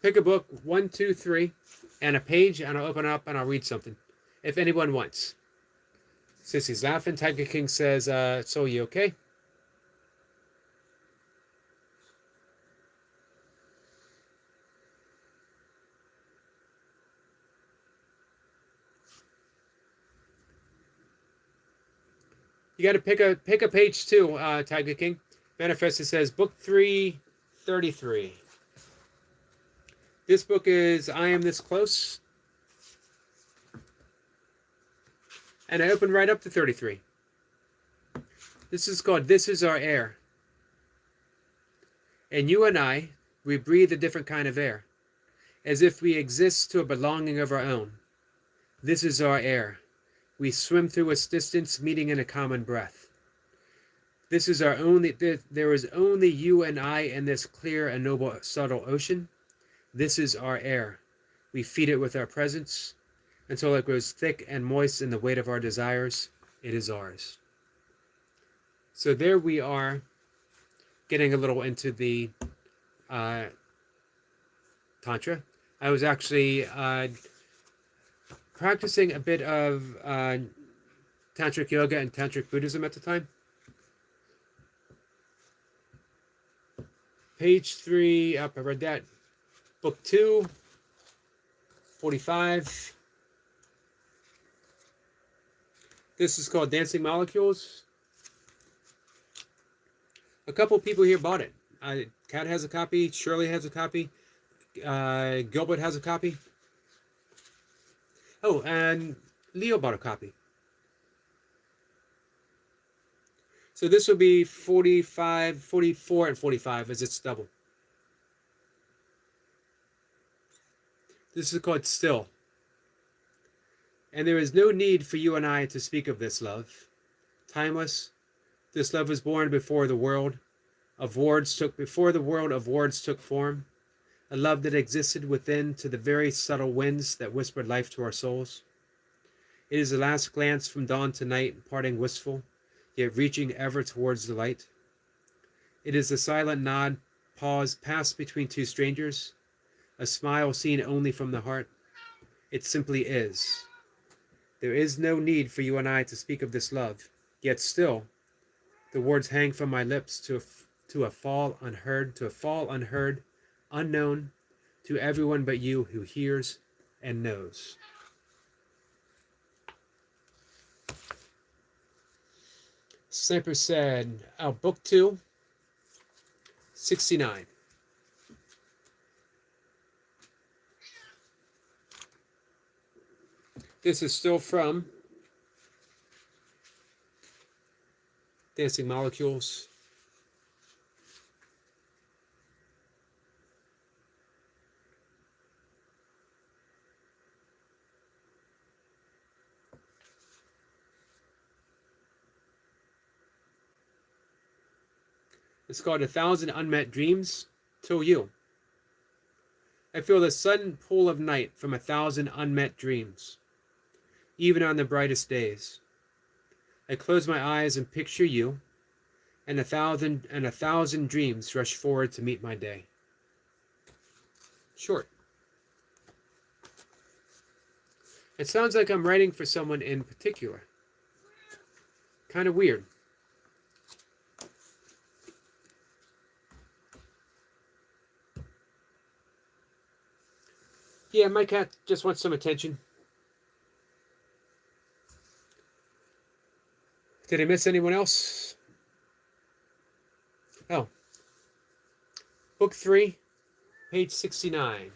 Pick a book, 1, 2, 3, and a page, and I'll open it up and I'll read something, if anyone wants. Sissy's laughing. Tiger King says, so you okay? You got to pick a page too, Tiger King. Manifested says book 333. This book is I Am This Close. And I open right up to 33. This is called This Is Our Air. And you and I, we breathe a different kind of air, as if we exist to a belonging of our own. This is our air. We swim through its distance, meeting in a common breath. This is our only, there is only you and I in this clear and noble, subtle ocean. This is our air. We feed it with our presence until it grows thick and moist in the weight of our desires. It is ours. So there we are, getting a little into the Tantra. I was actually practicing a bit of Tantric Yoga and Tantric Buddhism at the time. Page 3, up, I read that. Book 2, 45. This is called Dancing Molecules. A couple people here bought it. Kat has a copy. Shirley has a copy. Gilbert has a copy. Oh, and Leo bought a copy. So this will be 45, 44, and 45 as it's double. This is called Still. And there is no need for you and I to speak of this love. Timeless, this love was born before the world of words took form. A love that existed within to the very subtle winds that whispered life to our souls. It is the last glance from dawn to night, parting wistful, yet reaching ever towards the light. It is the silent nod, pause passed between two strangers, a smile seen only from the heart. It simply is. There is no need for you and I to speak of this love, yet still, the words hang from my lips to a fall unheard, unknown to everyone but you who hears and knows. Sniper said, book 2, 69. This is still from Dancing Molecules. It's called 1,000 Unmet Dreams Till You. I feel the sudden pull of night from 1,000 unmet dreams, even on the brightest days. I close my eyes and picture you, and a thousand dreams rush forward to meet my day. Short. It sounds like I'm writing for someone in particular. Kind of weird. Yeah, my cat just wants some attention. Did I miss anyone else? Oh. Book 3, page 69.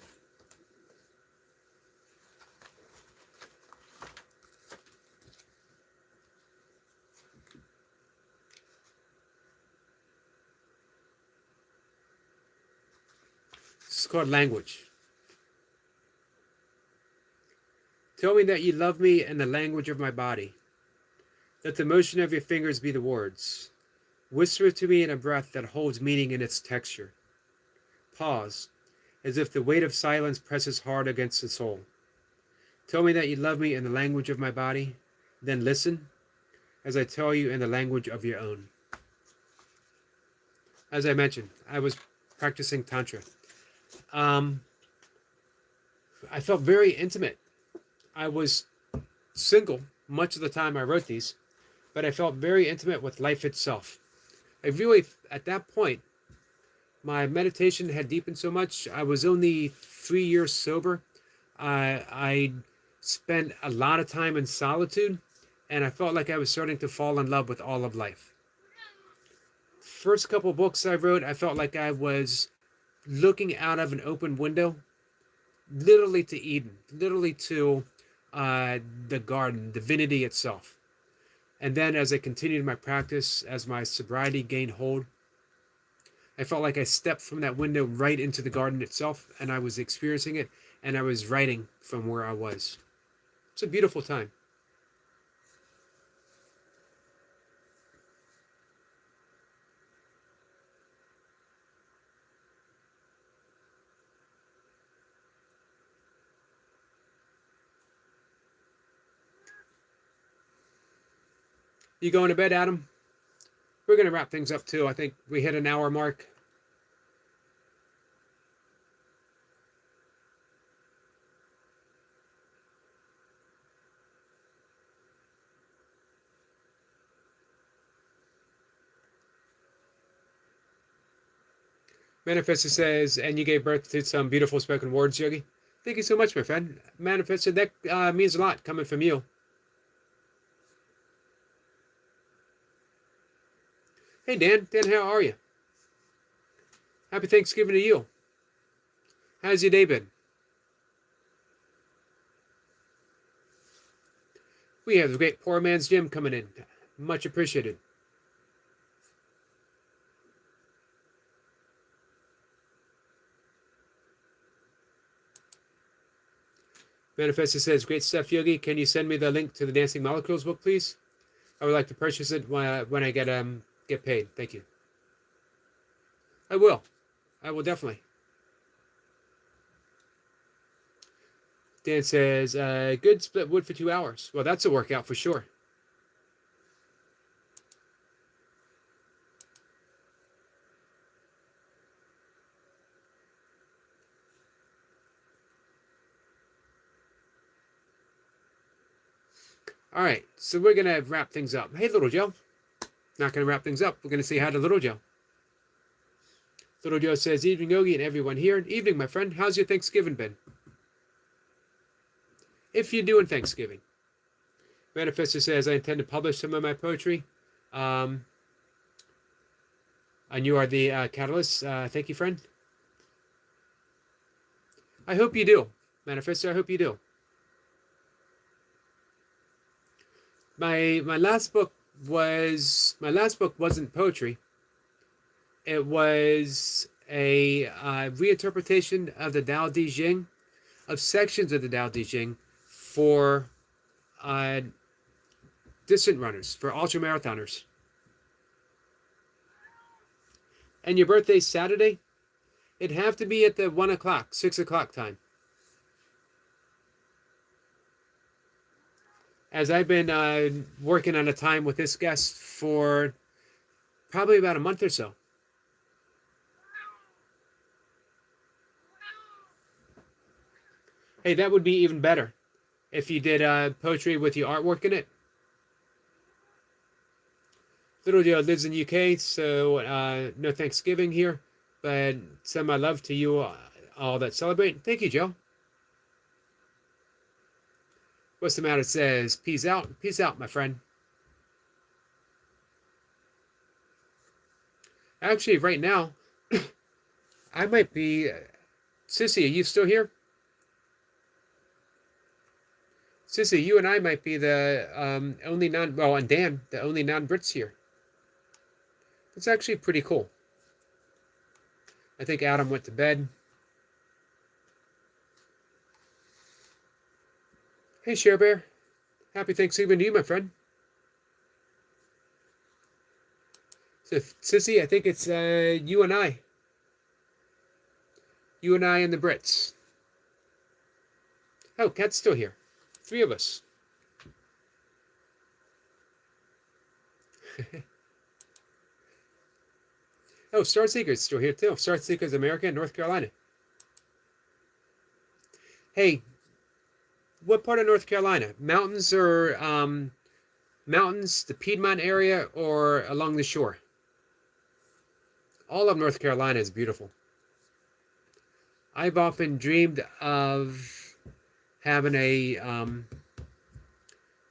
This is called Language. Tell me that you love me in the language of my body. Let the motion of your fingers be the words. Whisper to me in a breath that holds meaning in its texture. Pause, as if the weight of silence presses hard against the soul. Tell me that you love me in the language of my body. Then listen, as I tell you in the language of your own. As I mentioned, I was practicing Tantra. I felt very intimate. I was single much of the time I wrote these, but I felt very intimate with life itself. I really, at that point, my meditation had deepened so much. I was only 3 years sober. I spent a lot of time in solitude, and I felt like I was starting to fall in love with all of life. First couple books I wrote, I felt like I was looking out of an open window, literally to Eden, literally to the garden, divinity itself. And then as I continued my practice, as my sobriety gained hold, I felt like I stepped from that window right into the garden itself, and I was experiencing it, and I was writing from where I was. It's a beautiful time. You going to bed, Adam? We're going to wrap things up too. I think we hit an hour mark. Manifestor says, and you gave birth to some beautiful spoken words, Yogi. Thank you so much, my friend. Manifestor, that means a lot coming from you. Hey, Dan. Dan, how are you? Happy Thanksgiving to you. How's your day been? We have the great Poor Man's Gym coming in. Much appreciated. Manifestor says, great stuff, Yogi. Can you send me the link to the Dancing Molecules book, please? I would like to purchase it when I get paid. Thank you. I will. I will definitely. Dan says, good split wood for 2 hours. Well, that's a workout for sure. All right, so we're going to wrap things up. Hey, Little Joe. Not going to wrap things up. We're going to say hi to Little Joe. Little Joe says, evening, Yogi, and everyone here. Evening, my friend. How's your Thanksgiving been? If you're doing Thanksgiving. Manifestor says, I intend to publish some of my poetry. And you are the catalyst. Thank you, friend. I hope you do. Manifestor, I hope you do. My last book wasn't poetry. It was a reinterpretation of the Tao Te Ching, of sections of the Tao Te Ching for distant runners, for ultra marathoners. And your birthday's Saturday? It'd have to be at the 1 o'clock, 6 o'clock time. As I've been working on a time with this guest for probably about a month or so. Hey, that would be even better if you did poetry with your artwork in it. Little Joe lives in UK, so no Thanksgiving here, but send my love to you all that celebrate. Thank you, Joe. What's the matter? It says, peace out, my friend. Actually, right now, I might be. Sissy, are you still here? Sissy, you and I might be the only and Dan, the only non-Brits here. It's actually pretty cool. I think Adam went to bed. Hey, Share Bear. Happy Thanksgiving to you, my friend. So, Sissy, I think it's you and I. You and I and the Brits. Oh, Kat's still here. 3 of us. Oh, Star Seeker's still here too. Star Seeker's America and North Carolina. Hey, what part of North Carolina? Mountains or mountains, the Piedmont area, or along the shore? All of North Carolina is beautiful. I've often dreamed of having a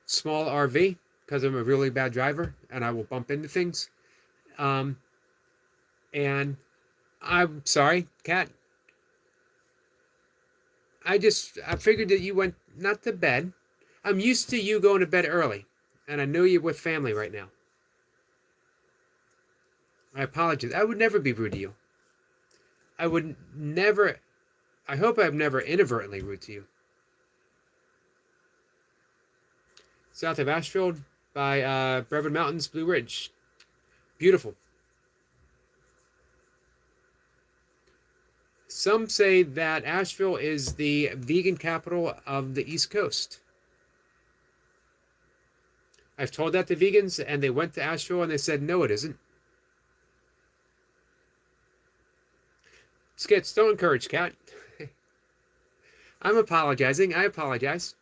small RV because I'm a really bad driver and I will bump into things. And I'm sorry, Kat. I figured that you went not to bed. I'm used to you going to bed early, and I know you're with family right now. I apologize. I would never be rude to you. I would never. I hope I've never inadvertently rude to you. South of Ashfield by Brevard Mountains, Blue Ridge. Beautiful. Some say that Asheville is the vegan capital of the East Coast. I've told that to vegans, and they went to Asheville and they said, no, it isn't. Skits, don't encourage Kat. I'm apologizing. I apologize.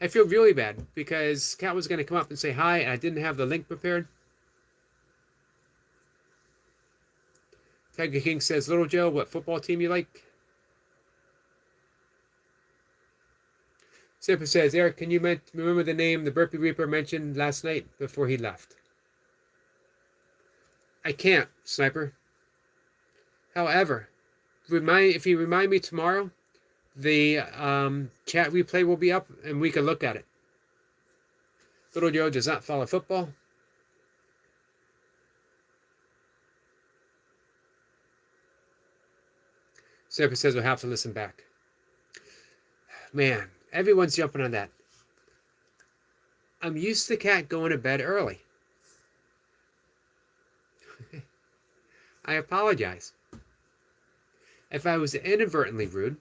I feel really bad because Kat was going to come up and say hi, and I didn't have the link prepared. Tiger King says, Little Joe, what football team you like? Zipper says, Eric, can you remember the name the Burpee Reaper mentioned last night before he left? I can't, Sniper. However, if you remind me tomorrow, the chat replay will be up and we can look at it. Little Joe does not follow football. Zipper says we'll have to listen back. Man, everyone's jumping on that. I'm used to Kat going to bed early. I apologize. If I was inadvertently rude,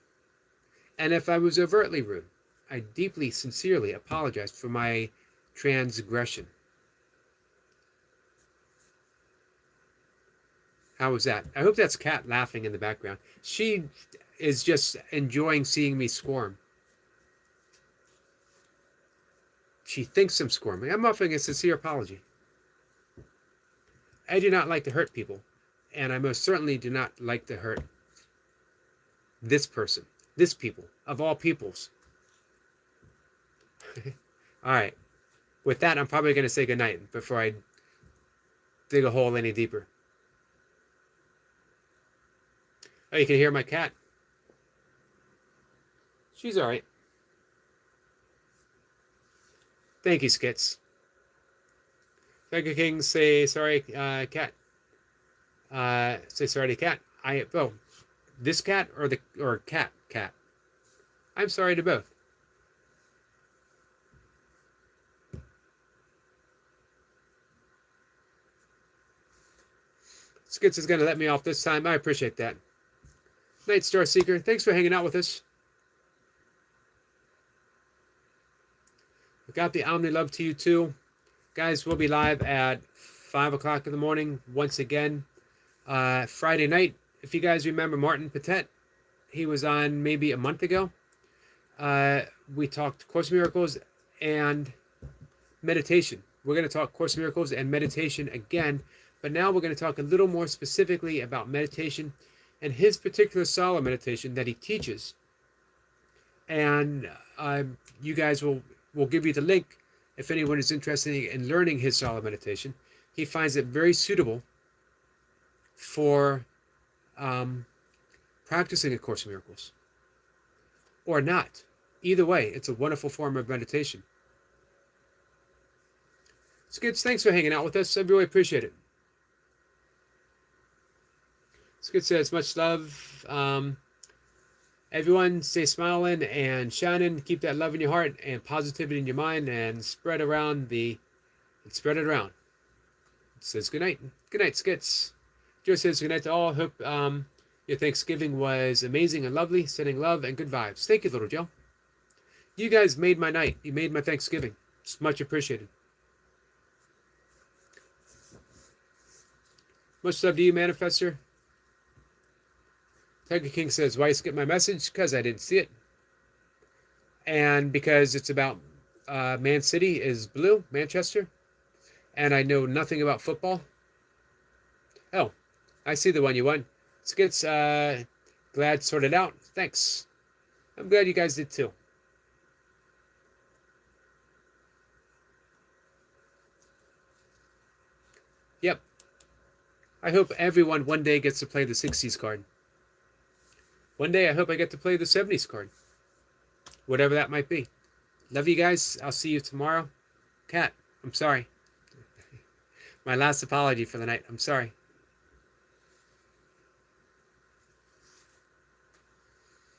and if I was overtly rude, I deeply, sincerely apologize for my transgression. How was that? I hope that's Kat laughing in the background. She is just enjoying seeing me squirm. She thinks I'm squirming. I'm offering a sincere apology. I do not like to hurt people, and I most certainly do not like to hurt this person, this people, of all peoples. All right. With that, I'm probably going to say goodnight before I dig a hole any deeper. Oh, you can hear my cat. She's all right. Thank you, Skits. Tiger King, say sorry, cat. Say sorry to cat. This cat or cat. I'm sorry to both. Skits is going to let me off this time. I appreciate that. Night Star Seeker, thanks for hanging out with us. I got the Omni love to you too. Guys, we'll be live at 5 o'clock in the morning once again. Friday night, if you guys remember Martin Patet, he was on maybe a month ago. We talked Course in Miracles and meditation. We're going to talk Course in Miracles and meditation again, but now we're going to talk a little more specifically about meditation and his particular style of meditation that he teaches. And you guys will give you the link if anyone is interested in learning his style of meditation. He finds it very suitable for practicing A Course in Miracles. Or not. Either way, it's a wonderful form of meditation. Skids, thanks for hanging out with us. I really appreciate it. Skid says, much love. Everyone, stay smiling and shining. Keep that love in your heart and positivity in your mind, and spread it around. It says good night. Good night, Skits. Joe says good night to all. Hope your Thanksgiving was amazing and lovely. Sending love and good vibes. Thank you, little Joe. You guys made my night. You made my Thanksgiving. It's much appreciated. Much love to you, Manifester. Tiger King says, why you skip my message? Because I didn't see it. And because it's about Man City is blue, Manchester. And I know nothing about football. Oh, I see the one you won. Skits, glad sorted out. Thanks. I'm glad you guys did too. Yep. I hope everyone one day gets to play the 60s card. One day I hope I get to play the 70s card. Whatever that might be. Love you guys. I'll see you tomorrow. Cat, I'm sorry. My last apology for the night. I'm sorry.